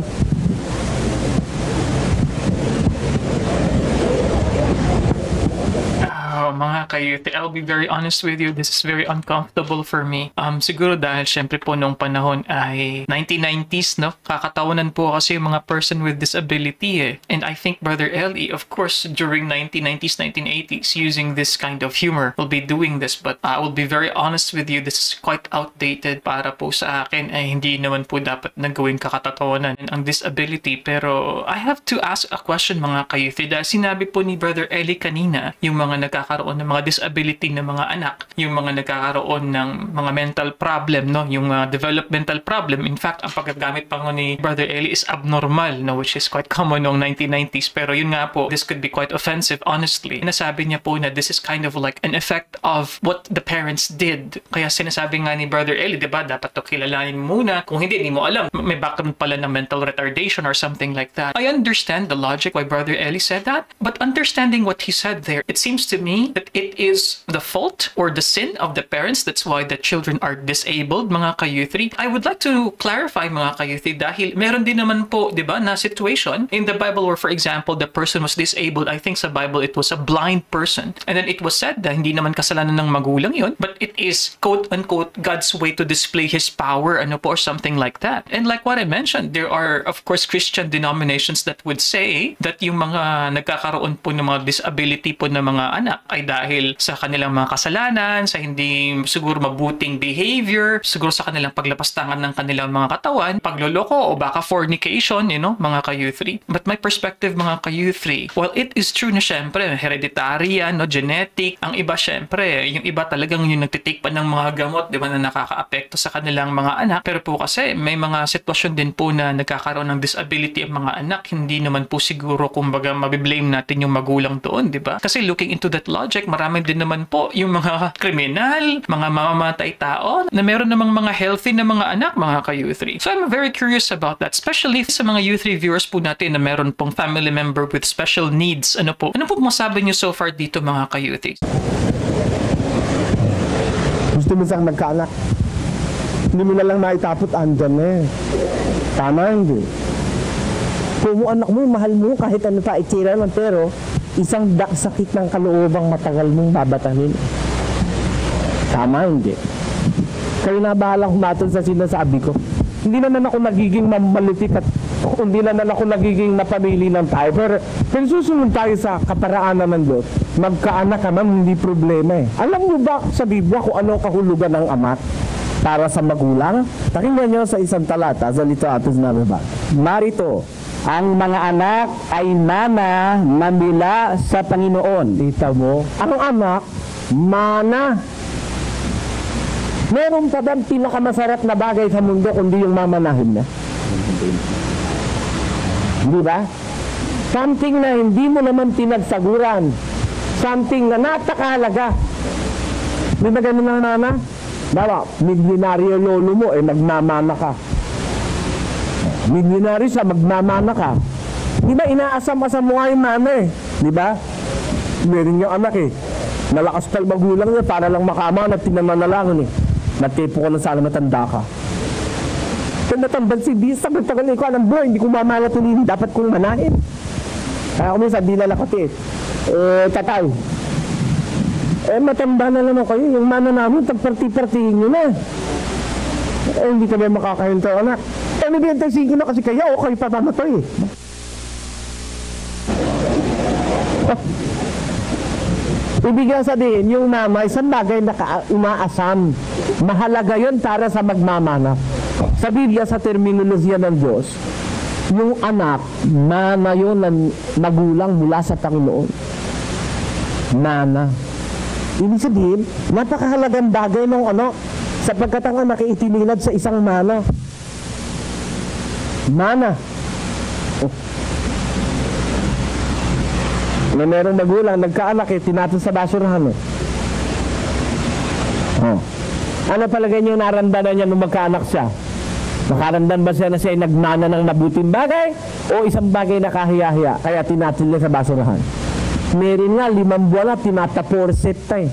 mga kayuti, I'll be very honest with you, this is very uncomfortable for me. Siguro dahil syempre po nung panahon ay 1990s, no? Kakatawanan po kasi yung mga person with disability And I think Brother Eli, of course, during 1990s, 1980s, using this kind of humor, will be doing this. But I will be very honest with you, this is quite outdated para po sa akin. Ay hindi naman po dapat nagawin kakatatawanan ang disability. Pero I have to ask a question mga kayuti. Dahil sinabi po ni Brother Eli kanina, yung mga nagkakaroon ng mga disability ng mga anak, yung mga nagkakaroon ng mga mental problem, no, yung developmental problem. In fact, ang paggagamit pa ni Brother Eli is abnormal, no, which is quite common noong 1990s. Pero yun nga po, this could be quite offensive, honestly. Nasabi niya po na this is kind of like an effect of what the parents did. Kaya sinasabi nga ni Brother Eli, diba, dapat to kilalanin muna. Kung hindi mo alam, may background pala ng mental retardation or something like that. I understand the logic why Brother Eli said that, but understanding what he said there, it seems to me that it is the fault or the sin of the parents. That's why the children are disabled, mga kayuthi. I would like to clarify, mga kayuthi, dahil meron din naman po, di ba, na situation in the Bible where, for example, the person was disabled. I think sa Bible, it was a blind person. And then it was said that hindi naman kasalanan ng magulang yun, but it is, quote-unquote, God's way to display His power, ano po, or something like that. And like what I mentioned, there are, of course, Christian denominations that would say that yung mga nagkakaroon po ng mga disability po ng mga anak ay dahil sa kanilang mga kasalanan, sa hindi siguro mabuting behavior, siguro sa kanilang paglapastangan ng kanilang mga katawan, pagloloko o baka fornication, mga kayuthi. But my perspective, mga kayuthi, while it is true na syempre, hereditary yan, genetic, ang iba syempre, yung iba talagang yung nagtitake pa ng mga gamot, di ba, na nakaka-apekto sa kanilang mga anak. Pero po kasi, may mga sitwasyon din po na nagkakaroon ng disability ang mga anak, hindi naman po siguro, kumbaga, mabiblame natin yung magulang doon, di ba? Kasi looking into that logic, marami din naman po yung mga kriminal, mga mamamatay tao, na meron namang mga healthy na mga anak, mga ka-U3. So I'm very curious about that, especially sa mga U3 viewers po natin na meron pong family member with special needs. Ano po masabi niyo so far dito, mga ka-U3? Gusto mo siyang nagkaanak. Hindi mo na lang naitapot, andyan Tama, hindi. Kung mo anak mo, mahal mo, kahit ano pa, itira lang, pero isang sakit ng kaloobang matagal mong babatahin. Tama, hindi? Kayo na bahalang humatol sa sinasabi ko. Hindi naman ako nagiging mamalitik at hindi naman ako nagiging napamili ng tayo. Pero susunod tayo sa kaparaanan ng Diyos. Magkaanak ka man, hindi problema eh. Alam mo ba sa Biblia kung ano kahulugan ng anak para sa magulang? Pakinggan nyo sa isang talata, sa Lito Atos na ba? Marito, ang mga anak ay mana na mula sa Panginoon. Dita mo, ang anak, mana. Meron pa bang pinakamasarap na bagay sa mundo kundi yung mamanahin na? Di ba? Something na hindi mo naman pinagsaguran. Something na napakahalaga. Di ba ganun na nana? Bawa, milyonaryo lolo mo, nagmamana ka. Milyonaryo siya, magmamana ka. Di ba, inaasam-asam mo nga yung mama eh. Di ba? Meron yung anak eh. Nalakas tal magulang niya para lang makama at tinananalangan eh. Natipo ko na sana matanda ka. Kaya natambal si Bis, tagal-tagal ko alam bro, hindi ko mamala ito nini, dapat kong manahin. Kaya ako minsan, di lalakot tatay. Matanda na naman kayo, yung mana namin, tagparti-partihin nyo na. Hindi kami makakahinto, anak. Nabiyantaysin ko na kasi kaya, o kayo pa mamatay eh. Ibig sabihin, yung mama, isang bagay na umaasam. Mahalaga yon para sa magmamana. Sa Biblia, sa terminolohiya ng Diyos, yung anak, mana yun ng magulang mula sa Panginoon. Mana. Ibig sabihin, napakahalagang bagay ng sapagkat ang anak itinilad sa isang mana. Mana. Na merong magulang, nagkaanak tinatong sa basurahan Ano palagay niyo naramdaman niya nung magkaanak siya? Nakaramdam ba siya na siya ay nagmana ng mabuting bagay? O isang bagay na kahiya-hiya, kaya tinatong niya sa basurahan? Meron nga, 5 buwan na, tinataporset tayo.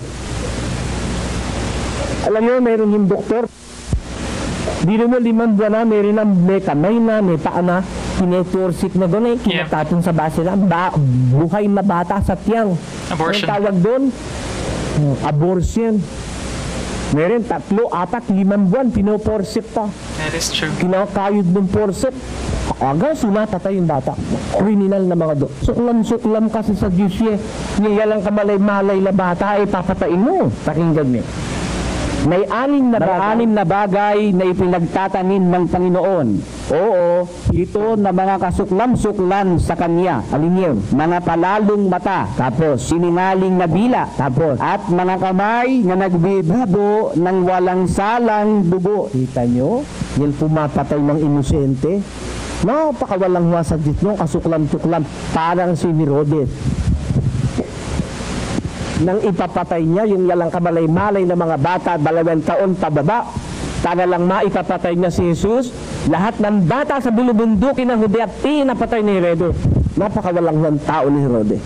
Alam niyo, meron yung doktor. Di naman 5 buwan na, meron na may kamay na, may paa na, pinetorsik na doon kinatatong sa basurahan. Buhay na bata sa tiyang. Abortion. Ang tawag doon? Abortion. Meron 3, 4, 5 buwan, pinoporset pa. That is true. Kinakayod ng porset. Aga, sumatatay yung bata. Criminal na mga Suklam-suklam kasi sa Diyos niya lang kamalay-malay na bata, papatain mo. Pakinggan niyo. May 6 na bagay na ipinagtatanim ng Panginoon. Oo, ito na mga kasuklam-suklan sa Kanya. Alin yun? Mga palalong mata. Tapos, siningaling na bila. Tapos, at mga kamay na nagbibabo ng walang salang dugo. Kita nyo? Yan pumapatay ng inosente. Napakawalang huwa sa Diyos nyo, kasuklam-suklam. Parang si Herodes. Nang ipapatay niya yung yalang kamalay-malay na mga bata 2 taon pababa para lang maipapatay niya si Jesus, lahat ng bata sa bulubundukin ng Judea pinapatay ni Herodes. Napakawalang tao ni Herodes.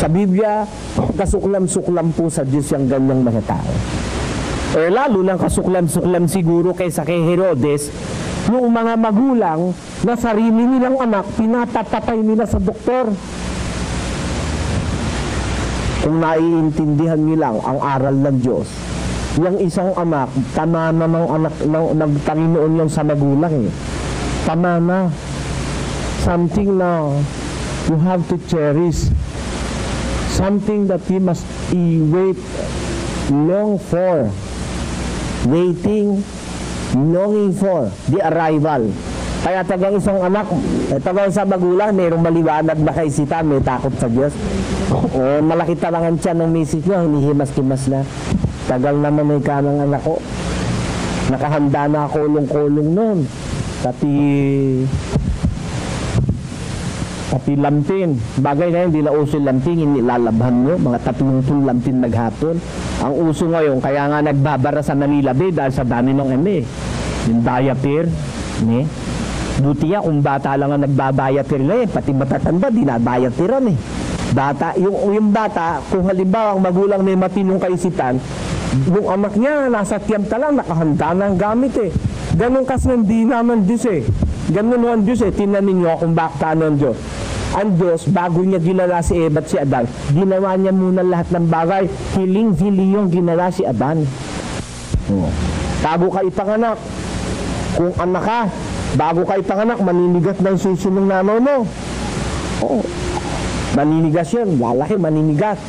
Sa Biblia, kasuklam-suklam po sa Diyos yung ganyang mga tao. Lalo ng kasuklam-suklam siguro kaysa kay Herodes, yung mga magulang na sarili nilang anak pinapatay nila sa doktor. Kung naiintindihan nilang ang aral ng Diyos, yung isang anak, tamana ng anak ng Panginoon yung sa magulang Tamana. Something na you have to cherish. Something that you must wait long for. Waiting, longing for the arrival. Kaya tagang isang anak, tagang sa magulang, mayroong maliwanag na kaisipan, may takot sa Diyos. Malaki talangan siya ng misis niya, hinihimas-kimas na. Tagal naman may kanang anak ko. Nakahanda na kulong-kulong noon. Pati lampin. Bagay na yun, hindi na uso lampin, inilalabhan nyo. Mga 30 lampin naghapon. Ang uso ngayon, kaya nga nagbabara sa Manila Bay dahil sa dami ng yung diaper. Dutiya, kung bata lang ang nagbabayatir na pati matatanda, dinabayatiran Bata, yung bata, kung halimbawa ang magulang may matinong kaisipan, yung anak niya, nasa tiyamta lang, nakahanda ng gamit Ganun kasi hindi naman Diyos Ganun ang Diyos Tingnan ninyo kung bakit ano ang Diyos. ang Diyos, bago niya ginala si Eva at si Adan, ginawa niya muna lahat ng bagay. Hiling-hili yung ginala si Adan. Bago ka ipanganak, kung anak ka, bago ka ipanganak, maninigat na yung suso ng nanay mo. Maninigas yun, lalaki, maninigas.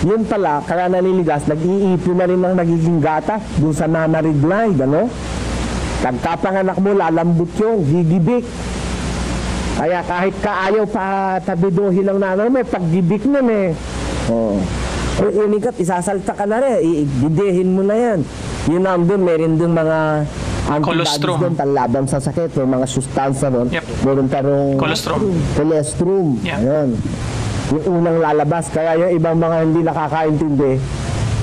Yun pala, kaya naninigas, nag-iipon na rin ng nagiging gata dun sa nanarigline, ano? Pagkapanganak mo, lalambot yung gigibik. Kaya kahit kaayaw pa tabiduhin ng nanay mo, paggibik nun eh. Kung unikat, isasalta ka na rin, ididehin mo na yan. Yun ang dun, meron dun mga antibodies doon, panlaban sa sakit, may mga sustansya doon. Yep. Meron tarong colostrum. Yeah. Ayun. Yung unang lalabas, kaya yung ibang mga hindi nakakaintindi,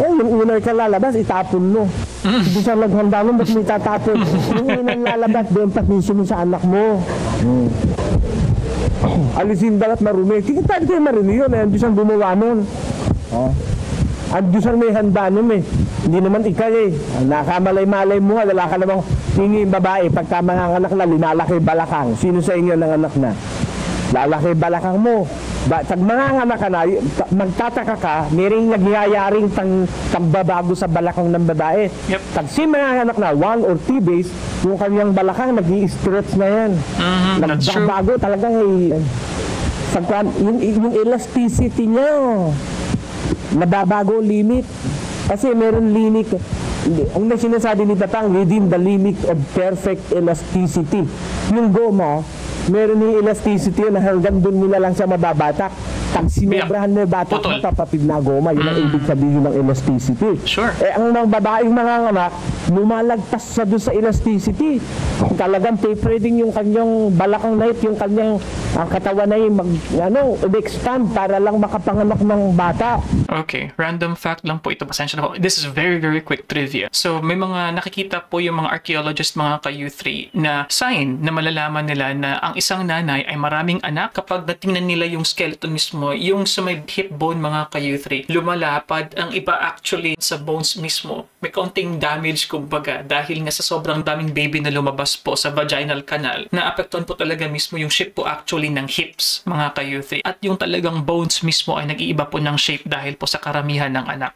yung unang ka lalabas, itapon mo. Hindi siya naghanda mo, ba't may tatapon? Yung unang lalabas, doon patisyo mo sa anak mo. Alisin dalat marumi. Kikita kayo marumi yun, ang Diyos ang gumawa nun. Ang Diyos ang may handa nun eh. Hindi naman ikaw eh. Nakamalay-malay mo, wala ka namang tingin babae, pagka mga anak na, linalaki balakang. Sino sa inyo ng anak na? Lalaki balakang mo. Pag mga anak ka na, magtataka ka, mayroong nagyayaring pagbabago sa balakang ng babae. Yep. Pag si mga anak na 1 or 2 days, yung kanyang balakang nag-i-stretch na yan. Nagbabago talagang yung elasticity niya, nababago limit. Kasi meron limit. Ang sinasabi ni Tatang, within the limit of perfect elasticity. Yung goma, meron yung elasticity na hanggang doon nila lang siya mababatak. Pag sinebrahan mo batak, mapapapid na goma. Yun ang ibig sabihin ng elasticity. Sure. Ang mga babaeng mga anak, lumalagpas sa doon sa elasticity. Talagang tapering yung kanyang balakang na yung kanyang katawan na yung expand para lang makapanganak ng bata. Okay, random fact lang po ito. Pasensya na po. This is very quick trivia. So, may mga nakikita po yung mga archaeologist, mga ka-U3, na sign na malalaman nila na ang isang nanay ay maraming anak kapag natingnan nila yung skeleton mismo, yung sa may hip bone, mga ka-U3, lumalapad. Ang iba actually sa bones mismo, may kaunting damage kumbaga dahil nga sa sobrang daming baby na lumabas po sa vaginal canal, na apektuhan po talaga mismo yung shape po actually ng hips, mga ka-U3. At yung talagang bones mismo ay nag-iiba po ng shape dahil po sa karamihan ng anak.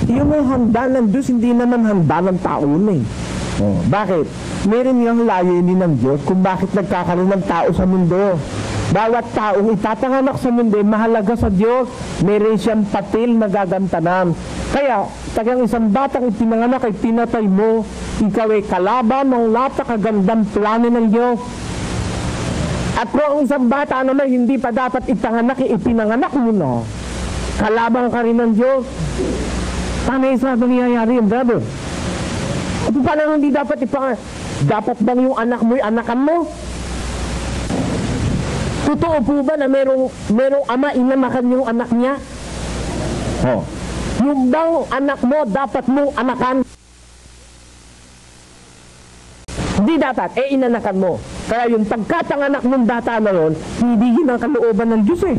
Yung may handa ng Diyos, hindi naman handa ng tao eh. Bakit? Meron yung layunin ng Diyos kung bakit nagkakaroon ng tao sa mundo. Bawat taong itatanganak sa mundo, mahalaga sa Diyos. Meron siyang patil na gagantanan. Kaya, tagang isang batang ipinanganak ay pinatay mo, ikaw ay kalaban ng napakagandang plano ng Diyos. At kung ang isang bata naman hindi pa dapat ipanganak, ipinanganak mo na, kalaban ka rin ng Diyos. Paano yung sa nangyayari yun, brother? At paano hindi dapat ipanganak? Dapat bang yung anak mo, anakan mo? Totoo po ba na merong ama inanakan yung anak niya? Yung bang anak mo, dapat mong anakan? Hindi dapat, inanakan mo. Kaya yung pagkatanganak ng bata na yun, hindi yun ang kalooban ng Diyos eh.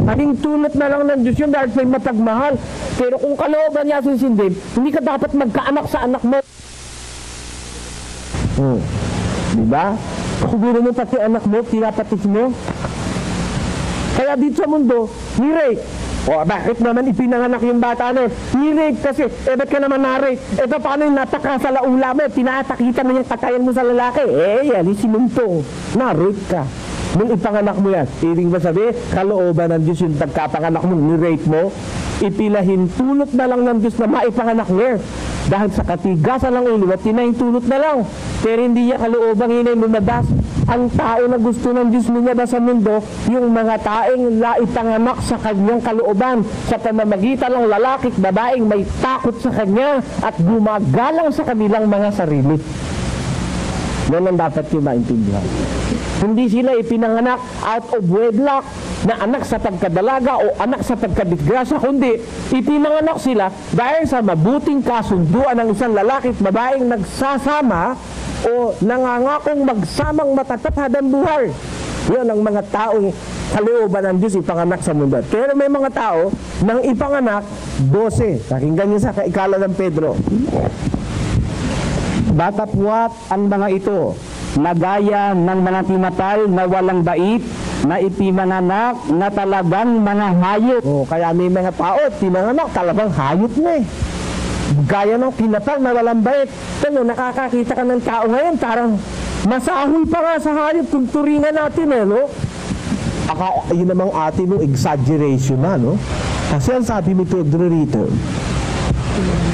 Maging tunot na lang ng Diyos yun dahil may mapagmahal. Pero kung kalooban niya susundin, hindi ka dapat magkaanak sa anak mo. Diba? Siguro mo pati anak mo, pinapatis mo. Kaya dito sa mundo, ni-rape. Bakit naman ipinanganak yung bata na? Ni-rape kasi. Ba't ka naman na-rape? Paano yung napakasalaula mo? Pinatakita mo yung katayan mo sa lalaki. Yan, isinumpong. Na-rape ka. Nung ipanganak mo yan, ibig ba sabi, kalooban ng Diyos yung pagkapanganak mo, ni-rape mo, ipinahintulot na lang ng Diyos na maipanganak niya. Dahil sa katigasan ng ulo, tinahintulot na lang. Pero hindi niya kaloobang hinay lumabas. Ang tao na gusto ng Diyos lumabas sa mundo, yung mga taeng laipanganak sa kanyang kalooban, sa pamamagitan ng lalaki at babaeng may takot sa kanya at gumagalang sa kanilang mga sarili. Yan ang dapat yung maintindihan. Hindi sila ipinanganak out of wedlock na anak sa pagkadalaga o anak sa pagkadisgrasya, kundi ipinanganak sila dahil sa mabuting kasunduan ng isang lalaki at babaeng nagsasama o nangangakong magsamang matatap habang buhay. Yan ang mga taong kalooban ng Diyos ipanganak sa mundo. Pero may mga tao nang ipanganak 12. Pakinggan niyo sa Ikala ng Pedro. Datapwat ang mga ito, na gaya ng mga timatay na walang bait, na ipinanganak na talagang mga hayop. Kaya may mga tao, tinanganak, talagang hayop na eh. Gaya ng kinatang na walang bait. Pero nakakakita ka ng tao ngayon, parang masahol pa nga sa hayop kung turingan natin eh, no? Yun namang atin no, exaggeration na, no? Kasi ang sabi ni Pedro rito,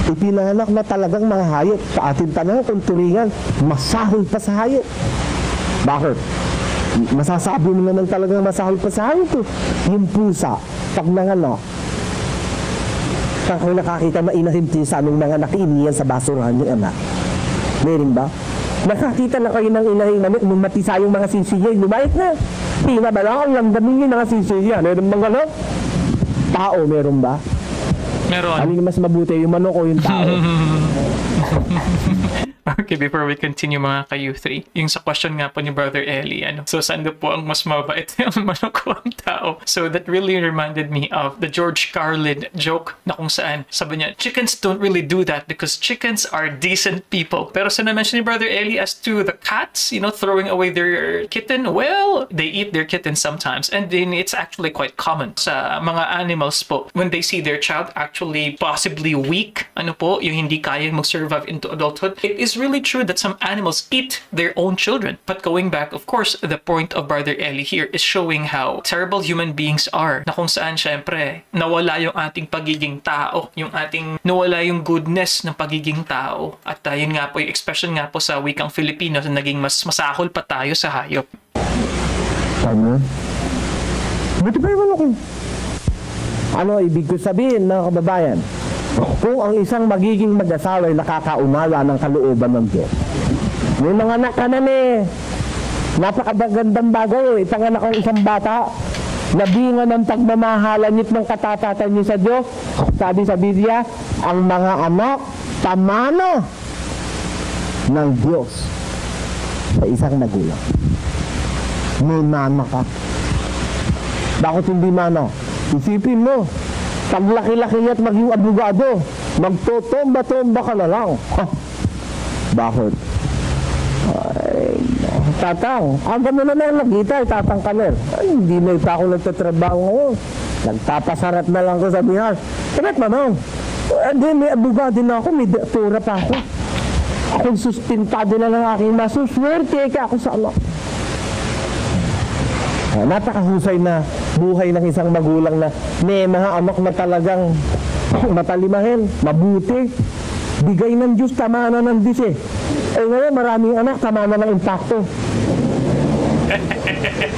ipinanganak na talagang mga hayop. Sa atin tanong kung turingan, masahol pa sa hayop. Bakit? Masasabi mo naman talagang masahol pa sa hayop to. Yung pusa, pag nanganak, kung nakakita mainahimtin sa aming mga nakiiniyan sa basurahan yung anak. Meron ba? Nakakita na kayo ng inahing namin, umatisa yung mga sisiya, lumayit na. Pinabala ang landamin yung mga sisiya. Meron bang gano'n? Tao, meron ba? Meron. Alin mas mabuti, yung manok o yung tao? Okay, before we continue mga ka-U3, yung sa question nga po ni Brother Eli, so saan daw po ang mas mabait, ang manok o ang tao? So that really reminded me of the George Carlin joke na kung saan, sabi niya, chickens don't really do that because chickens are decent people. Pero sa na-mention ni Brother Eli as to the cats, throwing away their kitten, well, they eat their kitten sometimes. And then it's actually quite common sa mga animals po when they see their child actually possibly weak, yung hindi kayang mag-survive into adulthood. It is really true that some animals eat their own children. But going back, of course, the point of Brother Eli here is showing how terrible human beings are. Na kung saan, syempre, nawala yung ating pagiging tao. Nawala yung goodness ng pagiging tao. At yun nga po, yung expression nga po sa wikang Filipino, naging mas masahol pa tayo sa hayop. Ano? Buti ba yung manok? Ano ibig ko sabihin, mga kababayan? Kung ang isang magiging mag-asawa ay nakakaunawa ng kalooban ng Diyos. May mga anak ka na napakagandang bagay. Ipanganak ang isang bata, nabingan ng pagmamahalan ng katatatan niya sa Diyos. Sabi sa Biblia, ang mga anak, tamano ng Diyos sa isang magulang. May mana ka. Bakit hindi mana? Isipin mo, pag laki-laki at maging abogado, magtotomba-tomba ka na lang. Bakit? Ay, tatang, hanggang mo na nalagita, tatang kaler. Ay, hindi na ito ako nagtatrabaho ngayon. Nagpapasarat na lang ko sa bihas. Kamat mamang, may abogado na ako, may doktora pa ako. Ako'y sustentado na ng aking masuswerte ka ako sa Allah. Napakahusay na buhay ng isang magulang na may mga anak na talagang matalimahin, mabuti, bigay ng Diyos, tama na ng Diyos eh. Ngayon maraming anak, tama na ng impacto.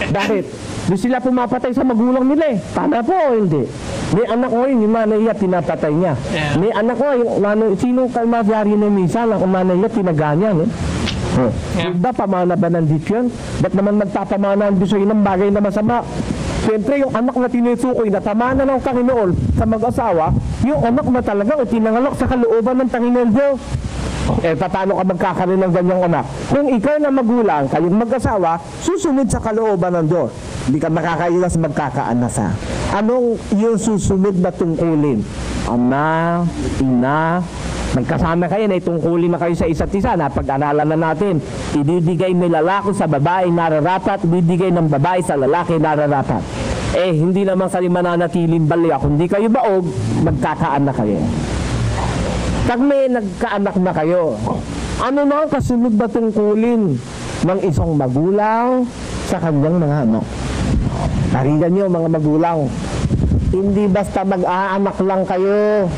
Bakit? Di sila pumapatay sa magulang nila eh. Tama po o hindi? May anak ko yung manaya, pinapatay niya. Yeah. May anak ko, sinong kalmasyari na misa lang, kung manaya, tinaganyan eh. Yeah. Ba, pamana ba ng Diyos yun? Ba't naman magpapamana ng Diyos ng bagay na masama? Siyempre, yung anak na tinutukoy na tamana ng Panginoon sa mag-asawa, yung anak na talaga o tinangalok sa kalooban ng Panginoon Diyos. Paano ka magkakaroon ng ganyang anak? Kung ikaw na magulang, kayong mag-asawa, susunod sa kalooban ng Diyos. Hindi ka makakailas magkakaanasa. Anong yung susunod na tungkulin? Ama, ina, magkasama kayo na itungkulin na kayo sa isa't isa. Napag-aralan na natin. Ibibigay may lalaki sa babae nararapat, ibibigay ng babae sa lalaki nararapat. Hindi naman kayo mananatiling balya. Kung di kayo baog, magkakaanak kayo. Pag may nagkaanak na kayo, ano na ang kasunod na tungkulin ng isang magulang sa kanyang mga anak? Nariyan nyo mga magulang, hindi basta mag-aanak lang kayo.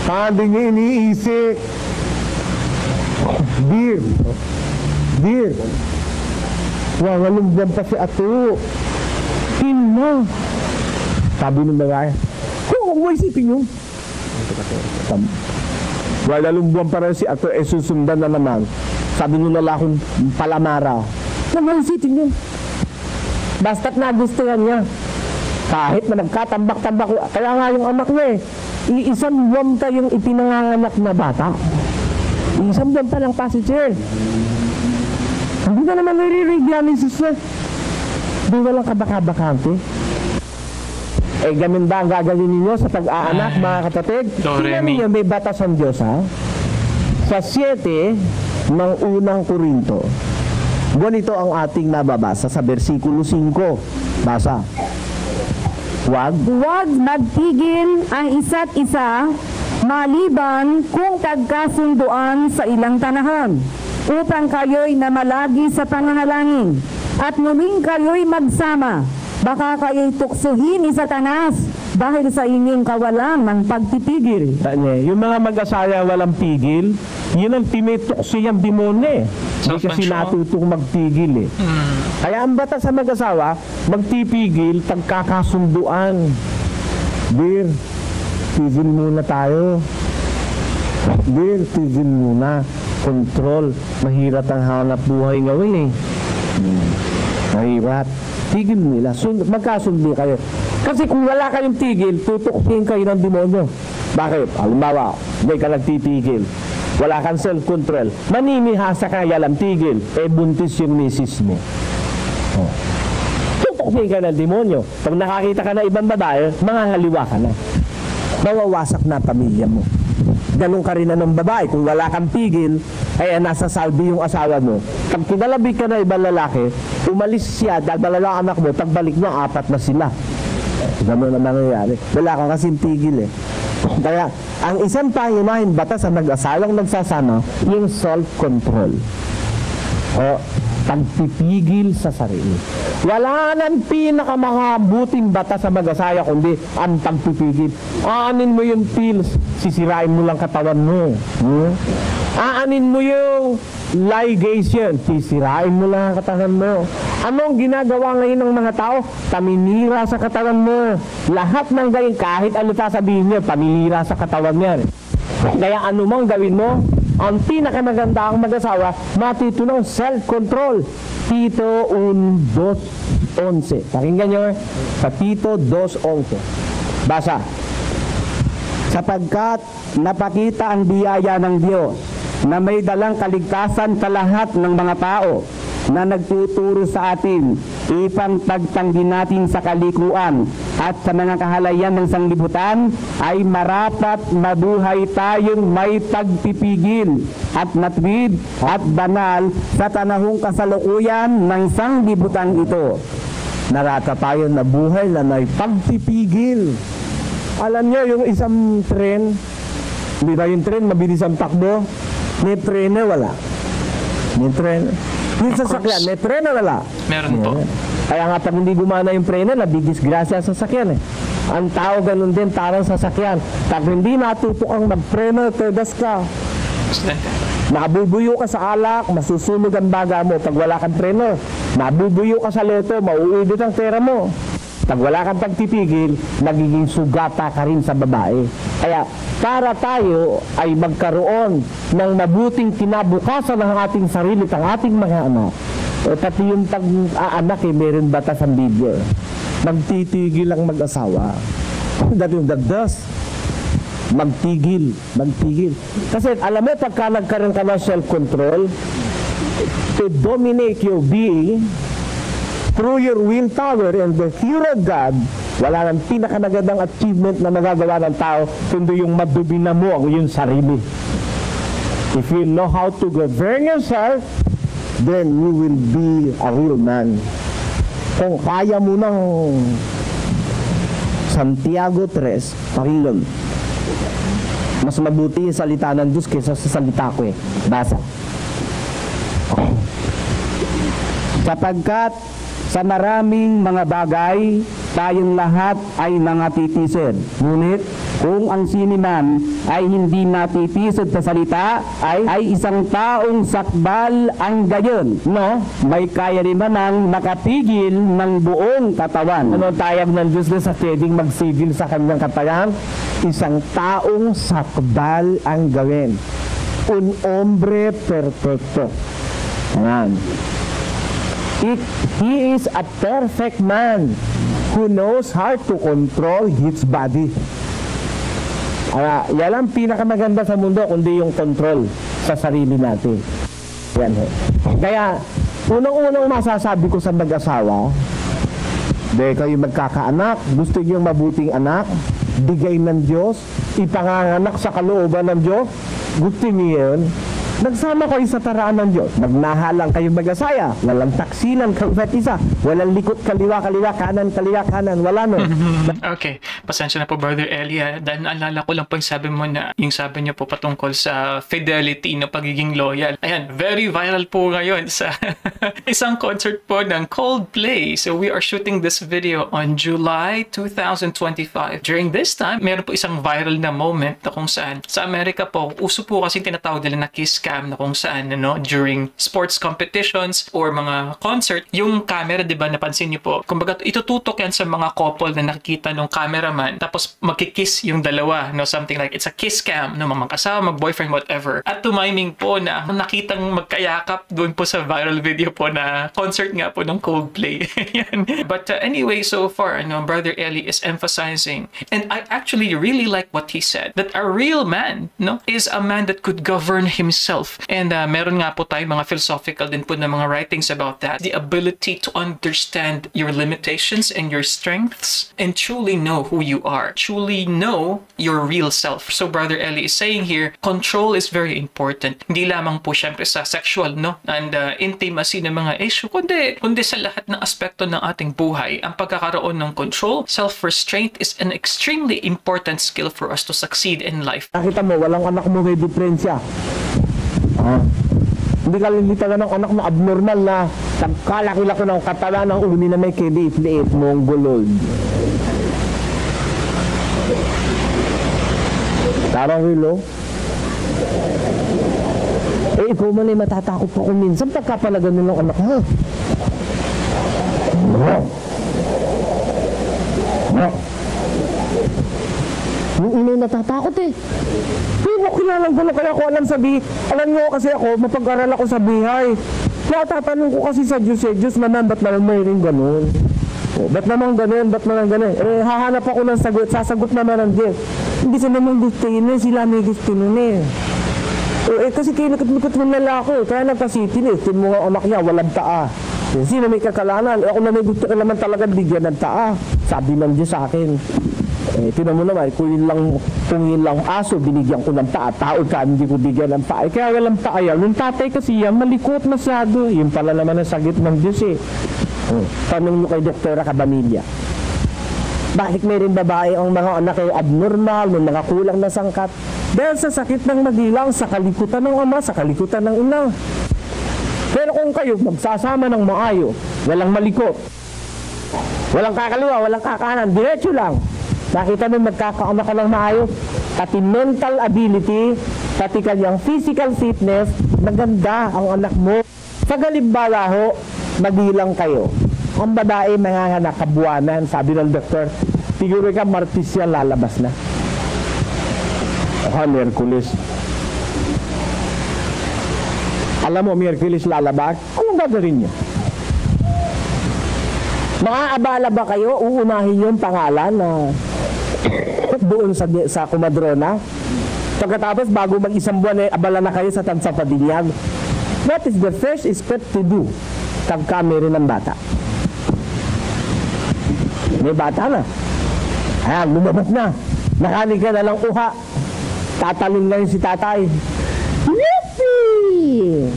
Hindi nyo iniisip. Dear, walong buwan pa si Ato. Ina. Sabi ng babae, huwag mo isipin yun. Walong buwan pa rin si Ato, susundan na naman. Sabi nung lalaking palamara, huwag mo isipin yun. Basta't nagustuhan niya. Kahit na nagkatambak-tambak, kaya nga yung anak niya iisang buwan pa yung ipinanganganak na bata. Isang buwan pa lang pa si Cheryl. Hindi na naman nare-regla ni sister. Di walang kabaka-bakante. Ganun ba ang gagawin ninyo sa pag-aanak, mga kapatid? Tingnan ninyo, may batas ang Diyos, ha? Sa 7 ng unang Korinto, ganito ang ating nababasa sa versikulo 5. Basa. Huwag magtigil ang isa't isa maliban kung tagkasunduan sa ilang tanahan upang kayo'y namalagi sa pangangalangin at muling kayo'y magsama. Baka kayo'y tuksuhin ni Satanas dahil sa inyong kawalan ng pagtitigil. Yung mga mag-asawa walang pigil, yun ang tinitukso yung demonyo eh. Hindi kasi natutong magtigil eh. Kaya ang batas sa mag-asawa, magtipigil, pagkakasunduan. Dear, tigil muna tayo. Dear, tigil muna. Control. Mahirap ang hanap buhay ngayon eh. Mahirap. Tigil nila. Magkasundi kayo. Kasi kung wala kayong tigil, tutuktin kayo ng demonyo. Bakit? Halimbawa, hindi ka nagtitigil. Wala kang self-control. Maninihasa ka, yalang tigil. Buntis yung misis mo. Tutuktin ka ng demonyo. Pag nakakita ka na ibang babae, mangangaliwa ka na. Mawawasak na pamilya mo. Ganun ka rin na ng babae. Kung wala kang tigil, ay nasa salbi yung asawa mo. Pag kinalabi ka na ibang lalaki, umalis siya, dahil dalawa anak mo, pagbalik mo, 4 na sila. Ganun na nangyayari. Wala kang kasing tigil eh. Kaya, ang isang pangunahin batas sa mag-asawang nagsasama, yung self-control. O, pagpipigil sa sarili. Wala nang pinakamakabuting batas sa mag-asawa kundi ang pagpipigil. Aanin mo yung pills, sisirain mo lang katawan mo. Aanin mo yung ligation, sisirain mo lang ang katawan mo. Anong ginagawa ngayon ng mga tao? Paninira sa katawan mo. Lahat ng gawin, kahit ano sasabihin niya, paninira sa katawan niya. Kaya anumang gawin mo, ang pinakamaganda ang mag-asawa, matutunong self-control. Tito 1:2:11. Pakinggan nyo, sa Tito 2:11. Basa. Sapagkat napakita ang biyaya ng Diyos na may dalang kaligtasan sa lahat ng mga tao na nagtuturo sa atin ipang pagtanggi natin sa kalikuan at sa mga kahalayan ng sanglibutan ay marapat mabuhay tayong may pagpipigil at matuwid at banal sa tanahong kasalukuyan ng sanglibutan ito. Narata tayo na buhay na may pagpipigil. Alam nyo, yung isang tren, hindi ba yung tren, mabilis ang takbo? May tren na wala. May tren. Yung sasakyan, may preno wala. Meron po. Kaya nga pag hindi gumana yung preno, nabidisgrasya sa sasakyan eh. Ang tao ganun din, parang sasakyan. Pag hindi natutok ang magpreno, terdas ka. Mabubuyo ka sa alak, masusunog ang baga mo. Pag wala kang preno, mabubuyo ka sa loto, mauubit ang pera mo. Pag wala kang pagpipigil, nagiging sugata ka rin sa babae. Kaya para tayo ay magkaroon ng mabuting kinabukasan ng ating sarili at ang ating mga anak. Pati yung pag-aanak meron batas ang Biblia. Magtitigil ang mag-asawa. Dati yung dagdas. Magtigil. Kasi alam mo, pagka nagkaroon ka ng self-control, to dominate your being, through your willpower and the fear of God, wala nang pinakamagandang achievement na magagawa ng tao kundi yung madubina mo ang iyong sarili. If you know how to govern yourself, then you will be a real man. Kung kaya mo ng Santiago 3, pakinggan. Mas mabuti yung salita ng Diyos kaysa sa salita ko eh. Basa. Sapagkat sa maraming mga bagay, tayong lahat ay nangatitisod. Ngunit, kung ang siniman ay hindi natitisod sa salita, ay isang taong sakbal ang gayon, no? May kaya rin manang makapigil ng buong katawan. Ano tayag ng Diyos na sa pwedeng magsigil sa kanyang katawan? Isang taong sakbal ang gawin. Un hombre perfecto. Ayan. He is a perfect man who knows how to control his body. Yan ang pinakamaganda sa mundo kundi yung control sa sarili natin. Yan. Kaya, unang-unang masasabi ko sa mag-asawa, dahil kayo magkakaanak, gusto niyo mabuting anak, bigay ng Diyos, ipanganganak sa kalooban ng Diyos, gusto niyo yun, Nagsama kayo sa paraan ng Diyos. Magmahalang kayong mag-asaya. Walang taksilan ka isa't isa. Walang likot kaliwa, kanan, wala no. Okay, pasensya na po Brother Elia. Dahil naalala ko lang po yung sabi niyo po patungkol sa fidelity, no, pagiging loyal. Ayan, very viral po ngayon sa isang concert po ng Coldplay. So we are shooting this video on July 2025. During this time, meron po isang viral na moment na kung saan sa Amerika po, uso po kasi tinatawag nila na kiss cam, na kung saan during sports competitions or mga concert, yung camera, di ba, napansin niyo po, kumbaga itututok yan sa mga couple na nakikita ng cameraman, tapos magkikiss yung dalawa, no, something like it's a kiss cam, no, mga kasama, mag-boyfriend, whatever. At tumiming po na nakitang magkayakap doon po sa viral video po na concert nga po ng Coldplay. But anyway, so far, Brother Eli is emphasizing, and I actually really like what he said, that a real man, no, is a man that could govern himself. And meron nga po tayo mga philosophical din po na mga writings about that. The ability to understand your limitations and your strengths and truly know who you are. Truly know your real self. So Brother Eli is saying here, control is very important. Hindi lamang po syempre sa sexual, no, and intimacy ng mga issue, kundi sa lahat ng aspekto ng ating buhay. Ang pagkakaroon ng control, self-restraint is an extremely important skill for us to succeed in life. Nakita mo, walang anak mo may diferensya. Hindi ka lilitagan ng anak na abnormal na tagkalaki-laki ng katawan ng uni na may kiliit-liit mong gulod. Tarang rilo. Ikaw man ay matatakot pa kung minsan pagkapalagan ng anak ha. Yung inay natatakot eh. Pero kilalang ko na kaya ko alam nyo kasi ako, mapag-aral ako sa bihay. Natatanong ko kasi sa Diyos Diyos naman, ba't naman mayroong ganun? Ba't naman ganun? Hahanap ako ng sagot, sasagot naman ng Diyos. Hindi sila naman gusto yun eh, sila may gusto nun eh. Kasi kinakot-mikot ng lalaki, kaya nagkasitin eh. Tin mo nga anak niya, walang taa. Sino may kakalanan? Ako na may gusto ko naman talaga bigyan ng taa. Sabi ng Diyos sa akin. Tinan mo naman, kung yun lang aso, binigyan ko ng taa. Tao ka, hindi ko bigyan ng taa. Kaya walang taa yan. Yung tatay kasi yan, malikot masyado. Yun pala naman ang sagit ng Diyos eh. Tanong nyo kay Doktora Kabamilya. Bakit may rin babae ang mga anak ay abnormal, may mga kulang na sangkat? Dahil sa sakit ng magilang, sa kalikutan ng ama, sa kalikutan ng ina. Pero kung kayo magsasama ng maayo, walang malikot, walang kakaliwa, walang kakanan, diretso lang. Nakita mo magkakaanak ka ng maayos, pati mental ability, pati kanyang physical fitness, maganda ang anak mo. Sa galimbala ho, magilang kayo. Ang babae manganganak kabuwanan, sabi ng doktor, siguro ka Martes yan lalabas na. Merkulis. Alam mo, Merkulis lalabas, anong gagawin niya? Maaabala ba kayo? Uunahin yung pangalan na doon sa kumadrona. Pagkatapos, bago mag-isang buwan, abala na kayo sa Tansapadinyag. What is the first step to do? Pagka meron ng bata. May bata na. Ayan, lumabas na. Nakanig ka na lang uha. Tatalon na si tatay. Yippee!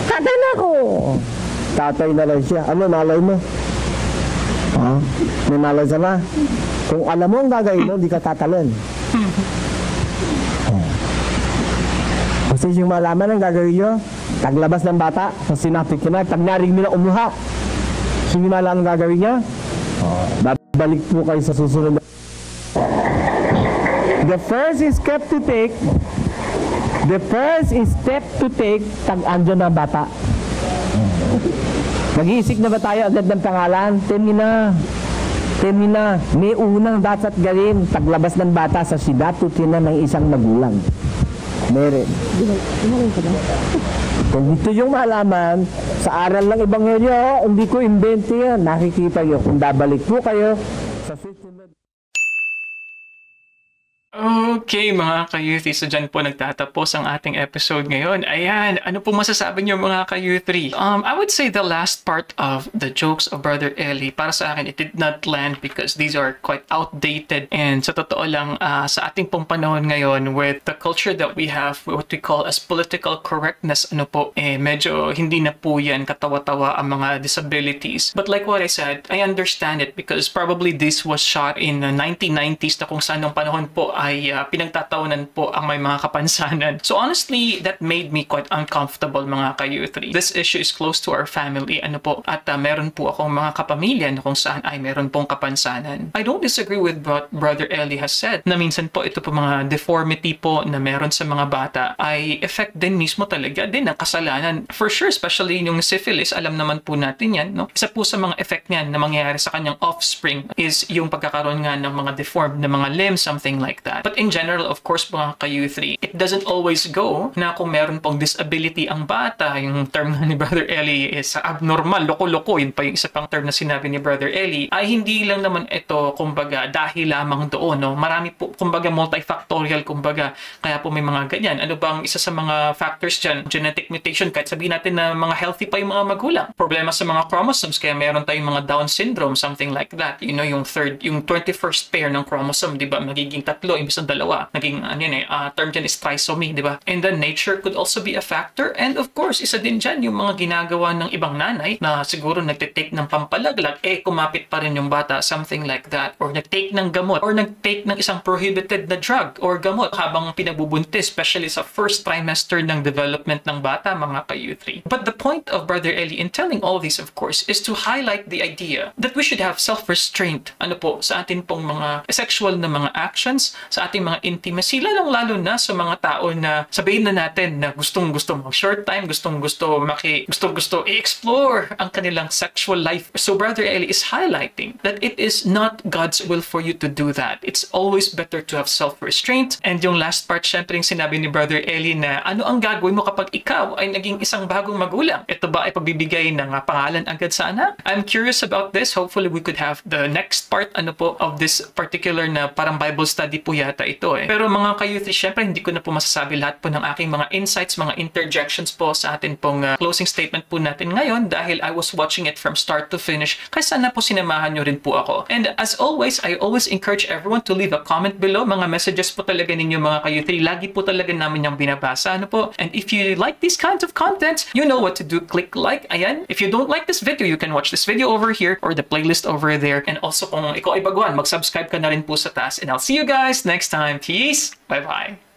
Tatay na ko! Tatay na lang siya. Ano, nalay mo? Ha? May nalay siya na? Kung alam mo ang gagawin mo, di ka tatalon. Kasi yung malaman ang gagawin nyo, taglabas ng bata, sa sinapit ka na, tagnaring nila umuha. Yung malaman ang gagawin niya, babalik po kayo sa susunod. The first step to take, tag-andyan na bata. Mag-iisip na ba tayo agad ng pangalan? Temina. May unang dapat gawin, taglabas ng bata sa sidatutin ng isang magulang. Meron. Kung ito yung malaman, sa aral ng Ebanghelyo, hindi ko invento yan. Nakikita nyo, kung babalik po kayo sa Okay, mga ka-youthie, so dyan po nagtatapos ang ating episode ngayon. Ayan, ano po masasabi niyo mga ka-youthie? I would say the last part of the jokes of Brother Eli, para sa akin, it did not land because these are quite outdated. And sa totoo lang, sa ating pong panahon ngayon, with the culture that we have, what we call as political correctness, medyo hindi na po yan katawa-tawa ang mga disabilities. But like what I said, I understand it because probably this was shot in the 1990s na kung saan nung panahon po ay pinagtatawanan po ang may mga kapansanan. So honestly, that made me quite uncomfortable mga ka-youthie. This issue is close to our family, at meron po akong mga kapamilya na kung saan ay meron pong kapansanan. I don't disagree with what Brother Eli has said, na minsan po ito po mga deformity po na meron sa mga bata ay effect din mismo talaga din ng kasalanan. For sure, especially yung syphilis, alam naman po natin yan, no? Isa po sa mga effect niyan na mangyayari sa kanyang offspring is yung pagkakaroon nga ng mga deformed na mga limbs, something like that. But in general, of course, mga ka-youthie, it doesn't always go na kung meron pong disability ang bata, yung term ni Brother Eli is abnormal, loko-loko, yun pa yung isa pang term na sinabi ni Brother Eli, ay hindi lang naman ito, kumbaga, dahil lamang doon, no? Marami po, kumbaga, multifactorial, kumbaga, kaya po may mga ganyan. Ano bang isa sa mga factors dyan? Genetic mutation, kahit sabihin natin na mga healthy pa yung mga magulang. Problema sa mga chromosomes, kaya meron tayong mga Down syndrome, something like that. You know, yung 21st pair ng chromosome, di ba, magiging 3, imbis ng 2. Naging, term dyan is trisomy, di ba? And then nature could also be a factor. And of course, isa din dyan yung mga ginagawa ng ibang nanay na siguro nagtitake ng pampalaglag, kumapit pa rin yung bata, something like that. Or nagtake ng gamot, or nagtake ng isang prohibited na drug or gamot habang pinagbubuntis, especially sa first trimester ng development ng bata, mga ka-youthie. But the point of Brother Eli in telling all this, of course, is to highlight the idea that we should have self-restraint, sa atin pong mga sexual na mga actions, sa ating mga intimacy, lalo na sa mga tao na sabihin na natin na gustong-gusto mag-short time, gustong-gusto i-explore ang kanilang sexual life. So Brother Eli is highlighting that it is not God's will for you to do that. It's always better to have self-restraint. And yung last part, syempre yung sinabi ni Brother Eli na ano ang gagawin mo kapag ikaw ay naging isang bagong magulang? Ito ba ay pagbibigay ng pangalan agad sa anak? I'm curious about this. Hopefully we could have the next part of this particular na parang Bible study po yata ito Pero mga ka-youthie, syempre hindi ko na po masasabi lahat po ng aking mga insights, mga interjections po sa atin pong closing statement po natin ngayon dahil I was watching it from start to finish. Kaya sana po sinamahan nyo rin po ako. And as always, I always encourage everyone to leave a comment below. Mga messages po talaga ninyo mga ka-youthie. Lagi po talaga namin yung binabasa. And if you like these kinds of content, you know what to do. Click like. Ayan. If you don't like this video, you can watch this video over here or the playlist over there. And also kung ikaw ay baguhan, mag-subscribe ka na rin po sa taas. And I'll see you guys next time. Peace. Bye-bye.